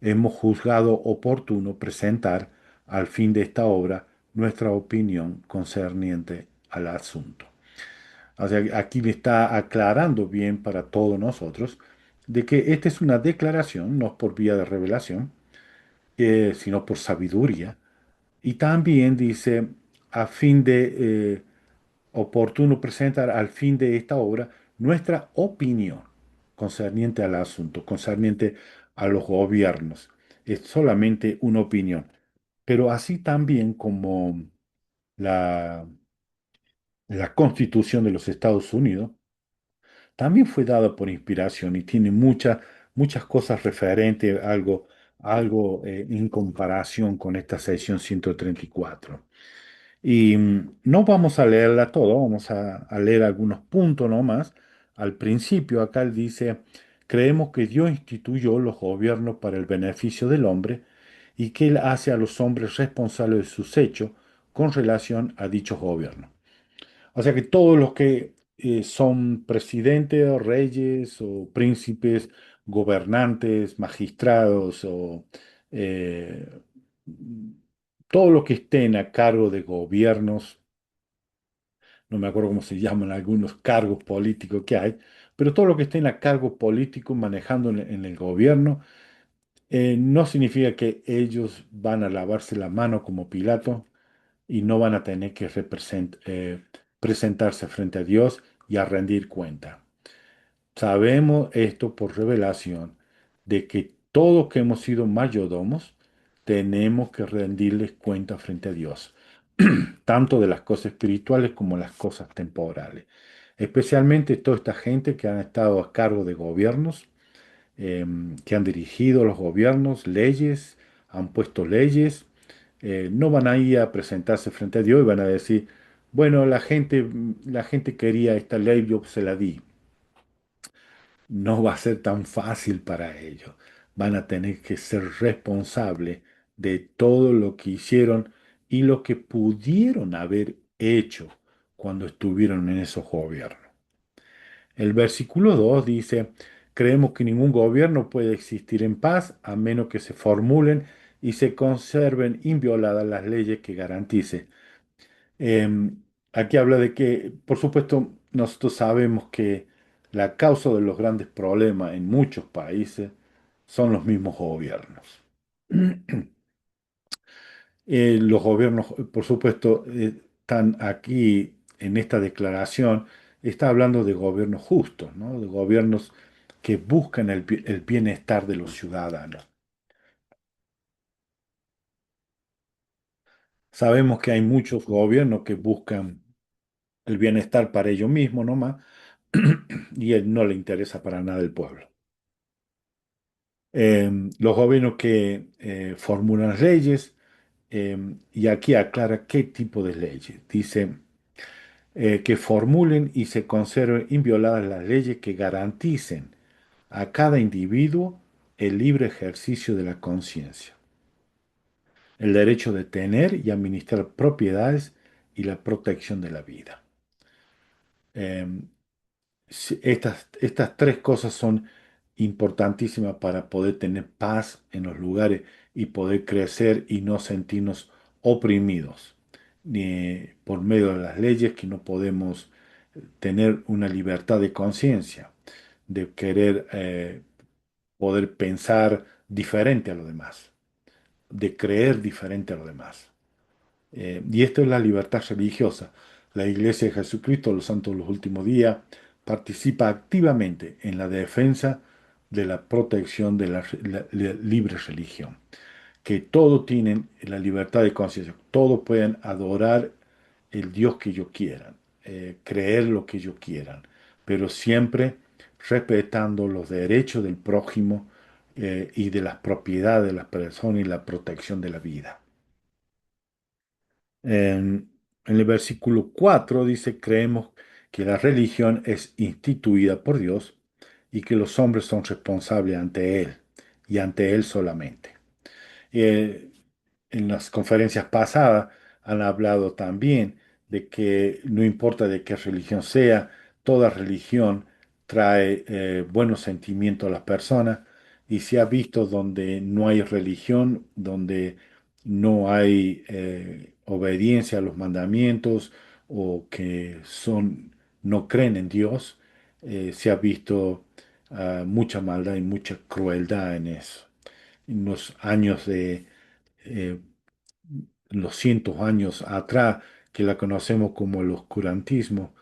Hemos juzgado oportuno presentar al fin de esta obra nuestra opinión concerniente al asunto. O sea, aquí le está aclarando bien para todos nosotros de que esta es una declaración, no por vía de revelación, sino por sabiduría. Y también dice, a fin de oportuno presentar al fin de esta obra nuestra opinión concerniente al asunto, concerniente a los gobiernos. Es solamente una opinión. Pero así también como la, la Constitución de los Estados Unidos, también fue dada por inspiración y tiene muchas cosas referentes, algo en comparación con esta sección 134. Y no vamos a leerla todo, vamos a leer algunos puntos nomás. Al principio, acá él dice, creemos que Dios instituyó los gobiernos para el beneficio del hombre y que Él hace a los hombres responsables de sus hechos con relación a dichos gobiernos. O sea que todos los que son presidentes, o reyes o príncipes, gobernantes, magistrados o eh, todo lo que estén a cargo de gobiernos, no me acuerdo cómo se llaman algunos cargos políticos que hay, pero todo lo que estén a cargo político manejando en el gobierno, no significa que ellos van a lavarse la mano como Pilato y no van a tener que presentarse frente a Dios y a rendir cuenta. Sabemos esto por revelación de que todos que hemos sido mayordomos tenemos que rendirles cuenta frente a Dios, tanto de las cosas espirituales como las cosas temporales. Especialmente toda esta gente que han estado a cargo de gobiernos, que han dirigido los gobiernos, leyes, han puesto leyes, no van a ir a presentarse frente a Dios y van a decir, Bueno, la gente quería esta ley, yo se la di. No va a ser tan fácil para ellos. Van a tener que ser responsables de todo lo que hicieron y lo que pudieron haber hecho cuando estuvieron en esos gobiernos. El versículo 2 dice, creemos que ningún gobierno puede existir en paz a menos que se formulen y se conserven invioladas las leyes que garanticen. Aquí habla de que, por supuesto, nosotros sabemos que la causa de los grandes problemas en muchos países son los mismos gobiernos. Los gobiernos, por supuesto, están aquí en esta declaración, está hablando de gobiernos justos, ¿no? De gobiernos que buscan el bienestar de los ciudadanos. Sabemos que hay muchos gobiernos que buscan el bienestar para ellos mismos nomás, y él no le interesa para nada el pueblo. Los gobiernos que formulan leyes, y aquí aclara qué tipo de leyes. Dice que formulen y se conserven invioladas las leyes que garanticen a cada individuo el libre ejercicio de la conciencia, el derecho de tener y administrar propiedades y la protección de la vida. Em, Sí, estas tres cosas son importantísimas para poder tener paz en los lugares y poder crecer y no sentirnos oprimidos, ni por medio de las leyes que no podemos tener una libertad de conciencia, de querer poder pensar diferente a los demás, de creer diferente a los demás. Y esto es la libertad religiosa. La Iglesia de Jesucristo, los santos de los últimos días, participa activamente en la defensa de la protección de la libre religión. Que todos tienen la libertad de conciencia, todos pueden adorar el Dios que ellos quieran, creer lo que ellos quieran, pero siempre respetando los derechos del prójimo y de las propiedades de las personas y la protección de la vida. En el versículo 4 dice, creemos que la religión es instituida por Dios y que los hombres son responsables ante Él y ante Él solamente. Eh, en las conferencias pasadas han hablado también de que no importa de qué religión sea, toda religión trae buenos sentimientos a las personas y se ha visto donde no hay religión, donde no hay obediencia a los mandamientos o que no creen en Dios, se ha visto mucha maldad y mucha crueldad en eso. En los años eh, los cientos años atrás, que la conocemos como el oscurantismo,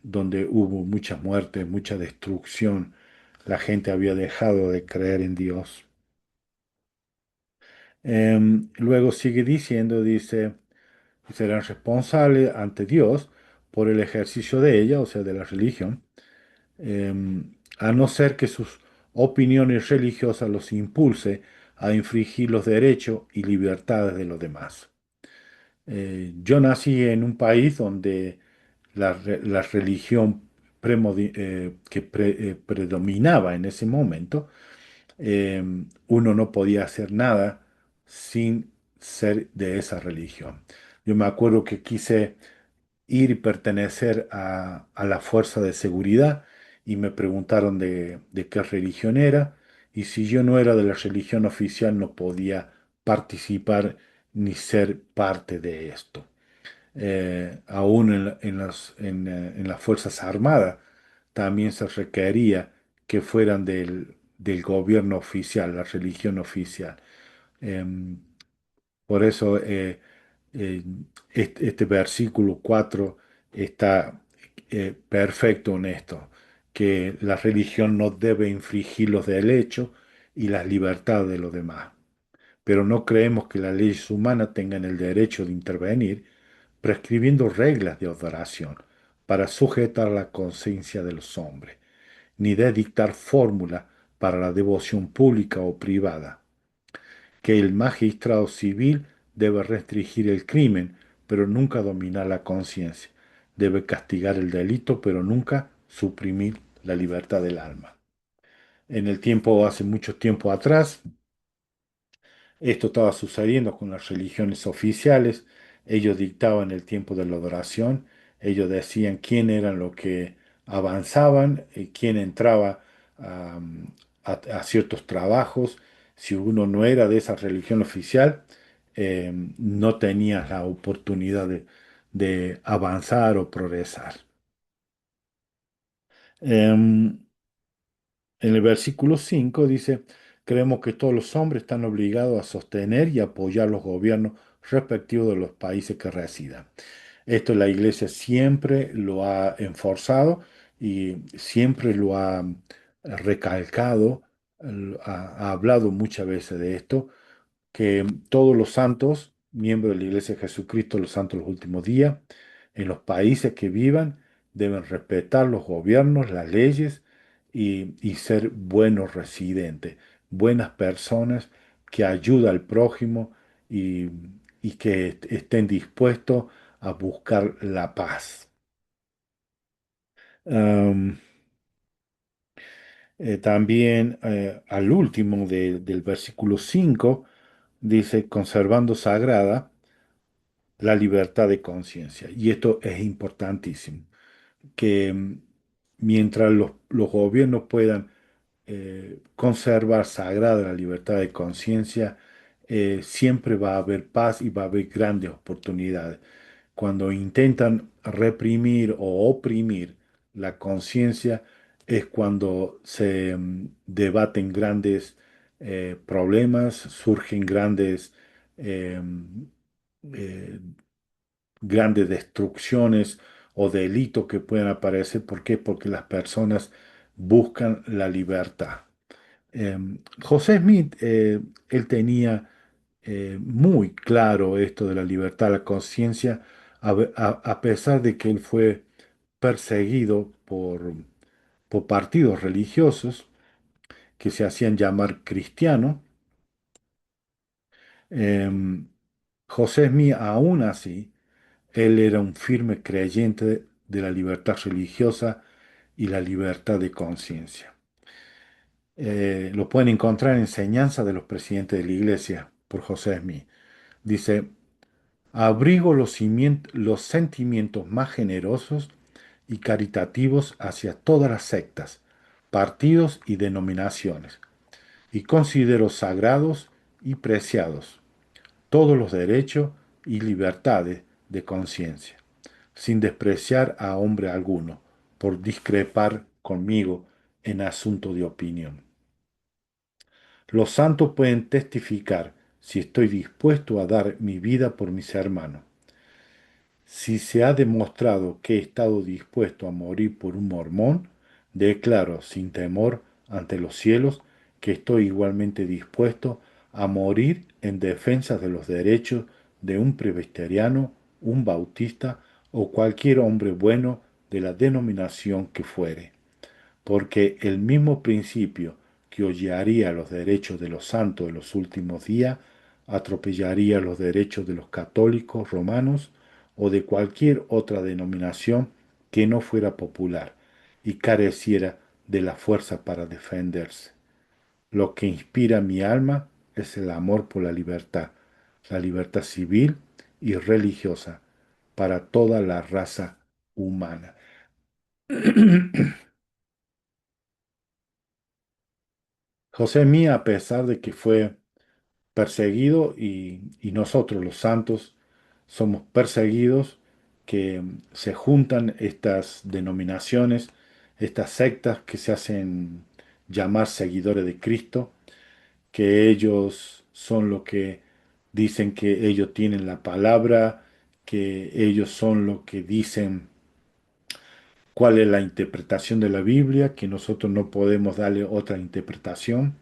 donde hubo mucha muerte, mucha destrucción, la gente había dejado de creer en Dios. Luego sigue diciendo, dice, serán responsables ante Dios por el ejercicio de ella, o sea, de la religión, a no ser que sus opiniones religiosas los impulse a infringir los derechos y libertades de los demás. Yo nací en un país donde la religión que predominaba en ese momento, eh, uno no podía hacer nada sin ser de esa religión. Yo me acuerdo que quise ir y pertenecer a la fuerza de seguridad y me preguntaron de qué religión era y si yo no era de la religión oficial no podía participar ni ser parte de esto. Aún en las Fuerzas Armadas también se requería que fueran del gobierno oficial, la religión oficial. Em, por eso eh, este versículo 4 está perfecto en esto, que la religión no debe infringir los derechos y las libertades de los demás. Pero no creemos que las leyes humanas tengan el derecho de intervenir prescribiendo reglas de adoración para sujetar la conciencia de los hombres, ni de dictar fórmula para la devoción pública o privada, que el magistrado civil debe restringir el crimen pero nunca dominar la conciencia. Debe castigar el delito, pero nunca suprimir la libertad del alma. En el tiempo, hace mucho tiempo atrás, esto estaba sucediendo con las religiones oficiales. Ellos dictaban el tiempo de la adoración. Ellos decían quién eran los que avanzaban, quién entraba a, a ciertos trabajos. Si uno no era de esa religión oficial, no tenía la oportunidad de avanzar o progresar. Em, En el versículo 5 dice, creemos que todos los hombres están obligados a sostener y apoyar los gobiernos respectivos de los países que residan. Esto la Iglesia siempre lo ha enforzado y siempre lo ha recalcado, ha hablado muchas veces de esto, que todos los santos, miembros de la Iglesia de Jesucristo, los santos de los últimos días, en los países que vivan, deben respetar los gobiernos, las leyes y ser buenos residentes, buenas personas que ayudan al prójimo y, y que estén dispuestos a buscar la paz. Am, también al último del versículo 5 dice, conservando sagrada la libertad de conciencia. Y esto es importantísimo, que mientras los gobiernos puedan conservar sagrada la libertad de conciencia, siempre va a haber paz y va a haber grandes oportunidades. Cuando intentan reprimir o oprimir la conciencia, es cuando se debaten grandes problemas, surgen eh, eh, grandes destrucciones o delitos que puedan aparecer. ¿Por qué? Porque las personas buscan la libertad. José Smith, él tenía muy claro esto de la libertad de la conciencia, a pesar de que él fue perseguido por partidos religiosos que se hacían llamar cristianos. Em, José Smith, aún así, él era un firme creyente de la libertad religiosa y la libertad de conciencia. Lo pueden encontrar en Enseñanza de los Presidentes de la Iglesia por José Smith. Dice, abrigo los sentimientos más generosos y caritativos hacia todas las sectas, partidos y denominaciones, y considero sagrados y preciados todos los derechos y libertades de conciencia, sin despreciar a hombre alguno por discrepar conmigo en asunto de opinión. Los santos pueden testificar si estoy dispuesto a dar mi vida por mis hermanos. Si se ha demostrado que he estado dispuesto a morir por un mormón, declaro sin temor ante los cielos que estoy igualmente dispuesto a morir en defensa de los derechos de un presbiteriano, un bautista o cualquier hombre bueno de la denominación que fuere, porque el mismo principio que hollaría los derechos de los santos de los últimos días, atropellaría los derechos de los católicos romanos o de cualquier otra denominación que no fuera popular y careciera de la fuerza para defenderse. Lo que inspira mi alma es el amor por la libertad civil y religiosa para toda la raza humana. José Mía, a pesar de que fue perseguido y nosotros los santos somos perseguidos, que se juntan estas denominaciones, estas sectas que se hacen llamar seguidores de Cristo, que ellos son lo que dicen que ellos tienen la palabra, que ellos son lo que dicen cuál es la interpretación de la Biblia, que nosotros no podemos darle otra interpretación.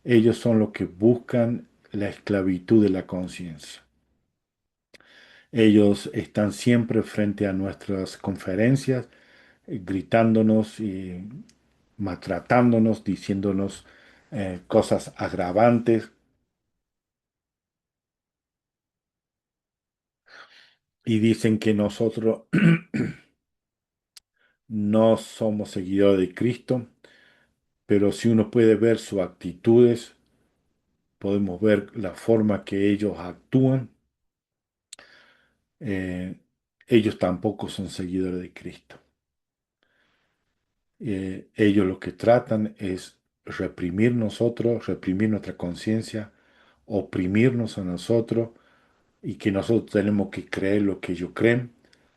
Ellos son los que buscan la esclavitud de la conciencia. Ellos están siempre frente a nuestras conferencias, gritándonos y maltratándonos, diciéndonos cosas agravantes. y dicen que nosotros no somos seguidores de Cristo, pero si uno puede ver sus actitudes, podemos ver la forma que ellos actúan, eh, ellos tampoco son seguidores de Cristo. Ellos lo que tratan es reprimir nosotros, reprimir nuestra conciencia, oprimirnos a nosotros y que nosotros tenemos que creer lo que ellos creen,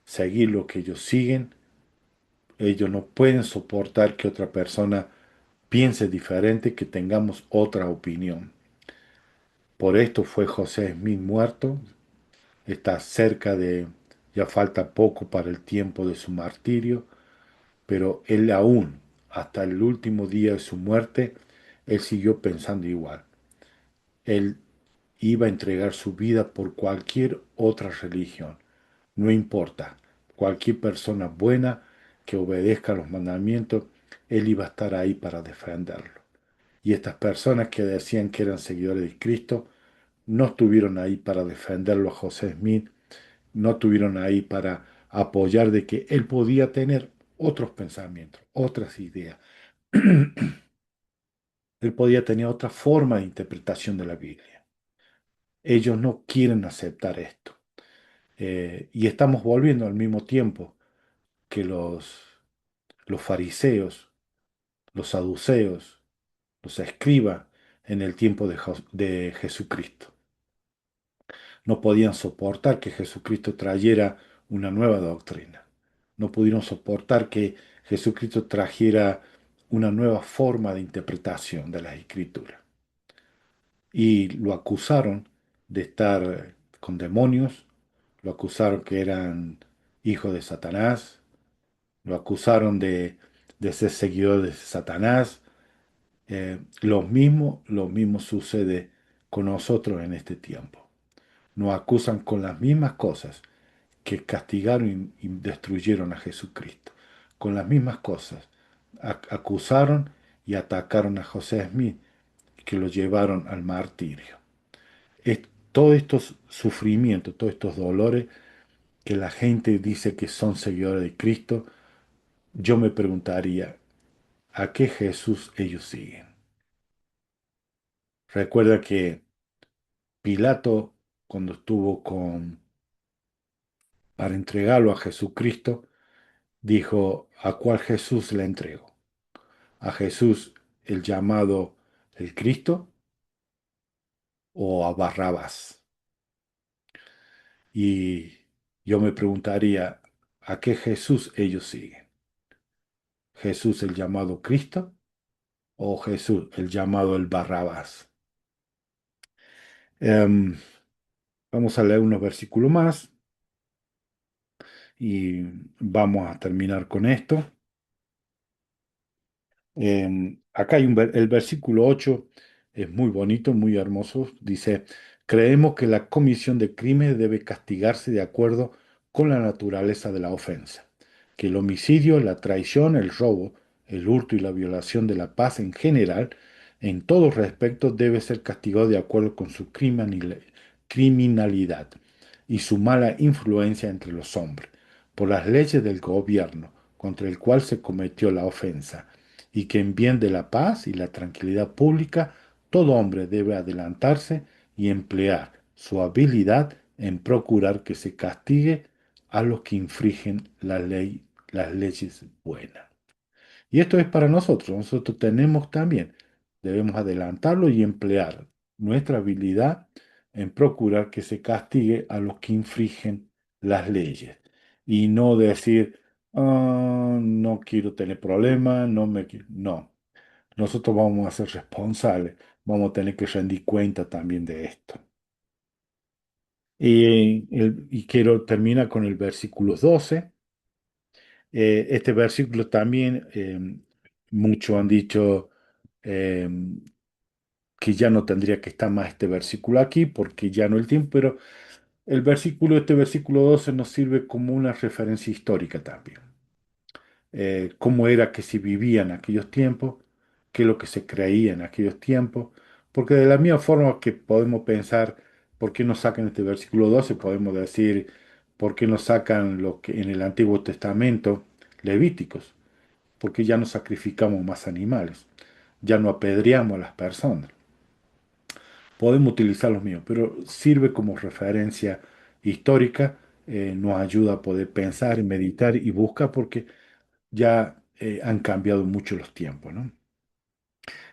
seguir lo que ellos siguen. Ellos no pueden soportar que otra persona piense diferente, que tengamos otra opinión. Por esto fue José Smith muerto. Está cerca de, ya falta poco para el tiempo de su martirio, pero él aún, hasta el último día de su muerte, él siguió pensando igual. Él iba a entregar su vida por cualquier otra religión, no importa, cualquier persona buena que obedezca los mandamientos, él iba a estar ahí para defenderlo. Y estas personas que decían que eran seguidores de Cristo, no estuvieron ahí para defenderlo a José Smith, no estuvieron ahí para apoyar de que él podía tener otros pensamientos, otras ideas. Él podía tener otra forma de interpretación de la Biblia. Ellos no quieren aceptar esto. Y estamos volviendo al mismo tiempo que los fariseos, los saduceos, los escribas en el tiempo de Jesucristo. No podían soportar que Jesucristo trayera una nueva doctrina. No pudieron soportar que Jesucristo trajera una nueva forma de interpretación de las Escrituras. Y lo acusaron de estar con demonios, lo acusaron que eran hijos de Satanás, lo acusaron de ser seguidores de Satanás. Lo mismo sucede con nosotros en este tiempo. Nos acusan con las mismas cosas que castigaron y destruyeron a Jesucristo. Con las mismas cosas. Acusaron y atacaron a José Smith, que lo llevaron al martirio. Es, todos estos sufrimientos, todos estos dolores que la gente dice que son seguidores de Cristo, yo me preguntaría, ¿a qué Jesús ellos siguen? Recuerda que Pilato, cuando estuvo para entregarlo a Jesucristo, dijo, ¿a cuál Jesús le entrego? ¿A Jesús el llamado el Cristo o a Barrabás? Y yo me preguntaría, ¿a qué Jesús ellos siguen? ¿Jesús el llamado Cristo o Jesús el llamado el Barrabás? Em, Vamos a leer unos versículos más y vamos a terminar con esto. Acá hay el versículo 8 es muy bonito, muy hermoso. Dice, creemos que la comisión de crímenes debe castigarse de acuerdo con la naturaleza de la ofensa, que el homicidio, la traición, el robo, el hurto y la violación de la paz en general, en todos respectos, debe ser castigado de acuerdo con su criminalidad y su mala influencia entre los hombres, por las leyes del gobierno contra el cual se cometió la ofensa y que en bien de la paz y la tranquilidad pública, todo hombre debe adelantarse y emplear su habilidad en procurar que se castigue a los que infringen la ley, las leyes buenas. Y esto es para nosotros. Nosotros tenemos también, debemos adelantarlo y emplear nuestra habilidad en procurar que se castigue a los que infringen las leyes. Y no decir, "Ah, no quiero tener problemas, no me quiero". No, nosotros vamos a ser responsables, vamos a tener que rendir cuenta también de esto. Y quiero terminar con el versículo 12. Este versículo también, muchos han dicho eh, que ya no tendría que estar más este versículo aquí porque ya no el tiempo, pero este versículo 12 nos sirve como una referencia histórica también. Cómo era que se vivía en aquellos tiempos, qué es lo que se creía en aquellos tiempos, porque de la misma forma que podemos pensar, ¿por qué no sacan este versículo 12? Podemos decir, ¿Por qué no sacan lo que en el Antiguo Testamento, Levíticos? Porque ya no sacrificamos más animales, ya no apedreamos a las personas. Podemos utilizar los míos, pero sirve como referencia histórica, nos ayuda a poder pensar, y meditar y buscar porque ya han cambiado mucho los tiempos, ¿no?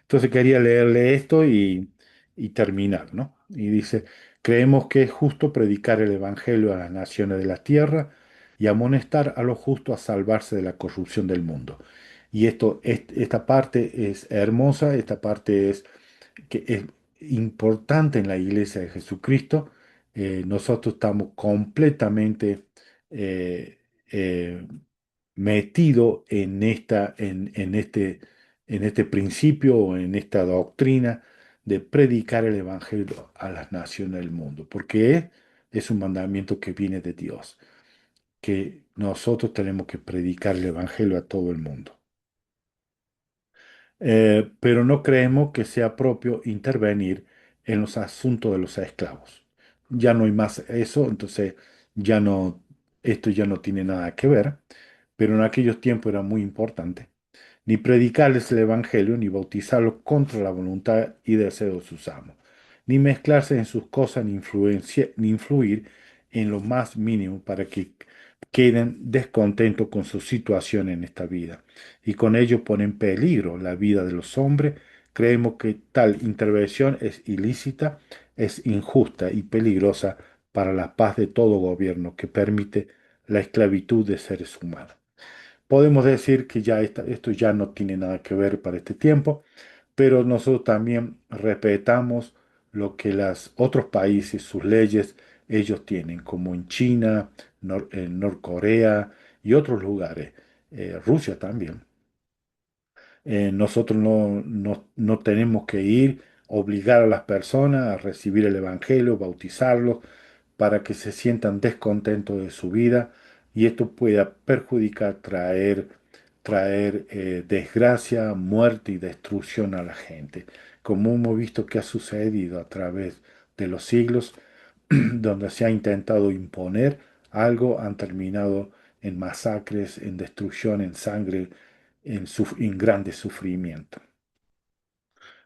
Entonces quería leerle esto y terminar, ¿no? Y dice, creemos que es justo predicar el Evangelio a las naciones de la tierra y amonestar a los justos a salvarse de la corrupción del mundo. Y esta parte es hermosa, esta parte es que es importante en la iglesia de Jesucristo. Nosotros estamos completamente eh, eh, metidos en este principio o en esta doctrina de predicar el Evangelio a las naciones del mundo, porque es un mandamiento que viene de Dios, que nosotros tenemos que predicar el Evangelio a todo el mundo. Pero no creemos que sea propio intervenir en los asuntos de los esclavos. Ya no hay más eso, entonces ya no, esto ya no tiene nada que ver, pero en aquellos tiempos era muy importante. Ni predicarles el evangelio, ni bautizarlos contra la voluntad y deseo de sus amos, ni mezclarse en sus cosas, ni influir en lo más mínimo para que queden descontentos con su situación en esta vida y con ello pone en peligro la vida de los hombres. Creemos que tal intervención es ilícita, es injusta y peligrosa para la paz de todo gobierno que permite la esclavitud de seres humanos. Podemos decir que ya esto ya no tiene nada que ver para este tiempo, pero nosotros también respetamos lo que los otros países, sus leyes, ellos tienen, como en China, en Norcorea y otros lugares, Rusia también. Nosotros no tenemos que ir, obligar a las personas a recibir el Evangelio, bautizarlos, para que se sientan descontentos de su vida y esto pueda perjudicar, traer desgracia, muerte y destrucción a la gente, como hemos visto que ha sucedido a través de los siglos, donde se ha intentado imponer algo, han terminado en masacres, en destrucción, en sangre, en grandes sufrimientos.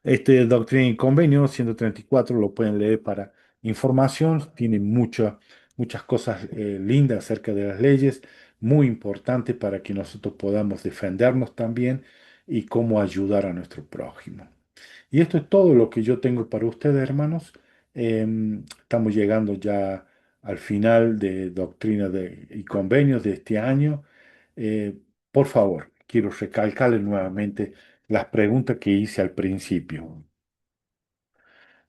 Este Doctrina y Convenio 134 lo pueden leer para información, tiene muchas cosas lindas acerca de las leyes, muy importante para que nosotros podamos defendernos también y cómo ayudar a nuestro prójimo. Y esto es todo lo que yo tengo para ustedes, hermanos. Estamos llegando ya al final de Doctrina y Convenios de este año. Eh, por favor, quiero recalcarles nuevamente las preguntas que hice al principio.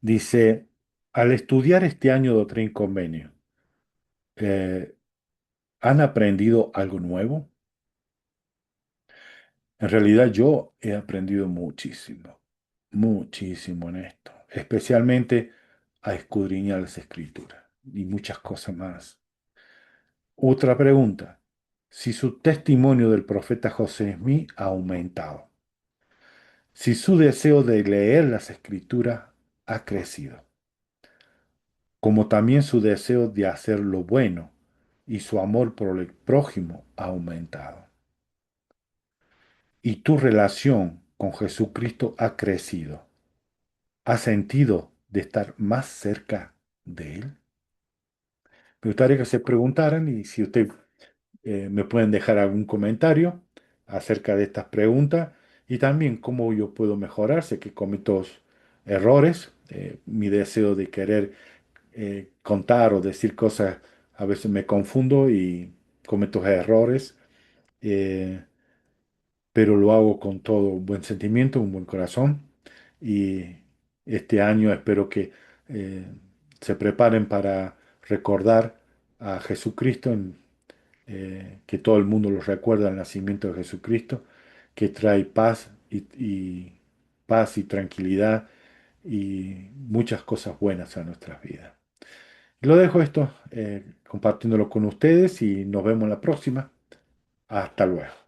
Dice, al estudiar este año Doctrina y Convenio, eh, ¿han aprendido algo nuevo? En realidad yo he aprendido muchísimo, muchísimo en esto, especialmente a escudriñar las escrituras y muchas cosas más. Otra pregunta, si su testimonio del profeta José Smith ha aumentado, si su deseo de leer las escrituras ha crecido, como también su deseo de hacer lo bueno y su amor por el prójimo ha aumentado, y tu relación con Jesucristo ha crecido. ¿Ha sentido de estar más cerca de Él? Me gustaría que se preguntaran y si usted me pueden dejar algún comentario acerca de estas preguntas y también cómo yo puedo mejorar. Sé que cometo errores, mi deseo de querer contar o decir cosas, a veces me confundo y cometo errores. eh, pero lo hago con todo un buen sentimiento, un buen corazón. Y este año espero que eh, se preparen para recordar a Jesucristo, que todo el mundo lo recuerda el nacimiento de Jesucristo, que trae paz paz y tranquilidad y muchas cosas buenas a nuestras vidas. Lo dejo esto compartiéndolo con ustedes y nos vemos la próxima. Hasta luego.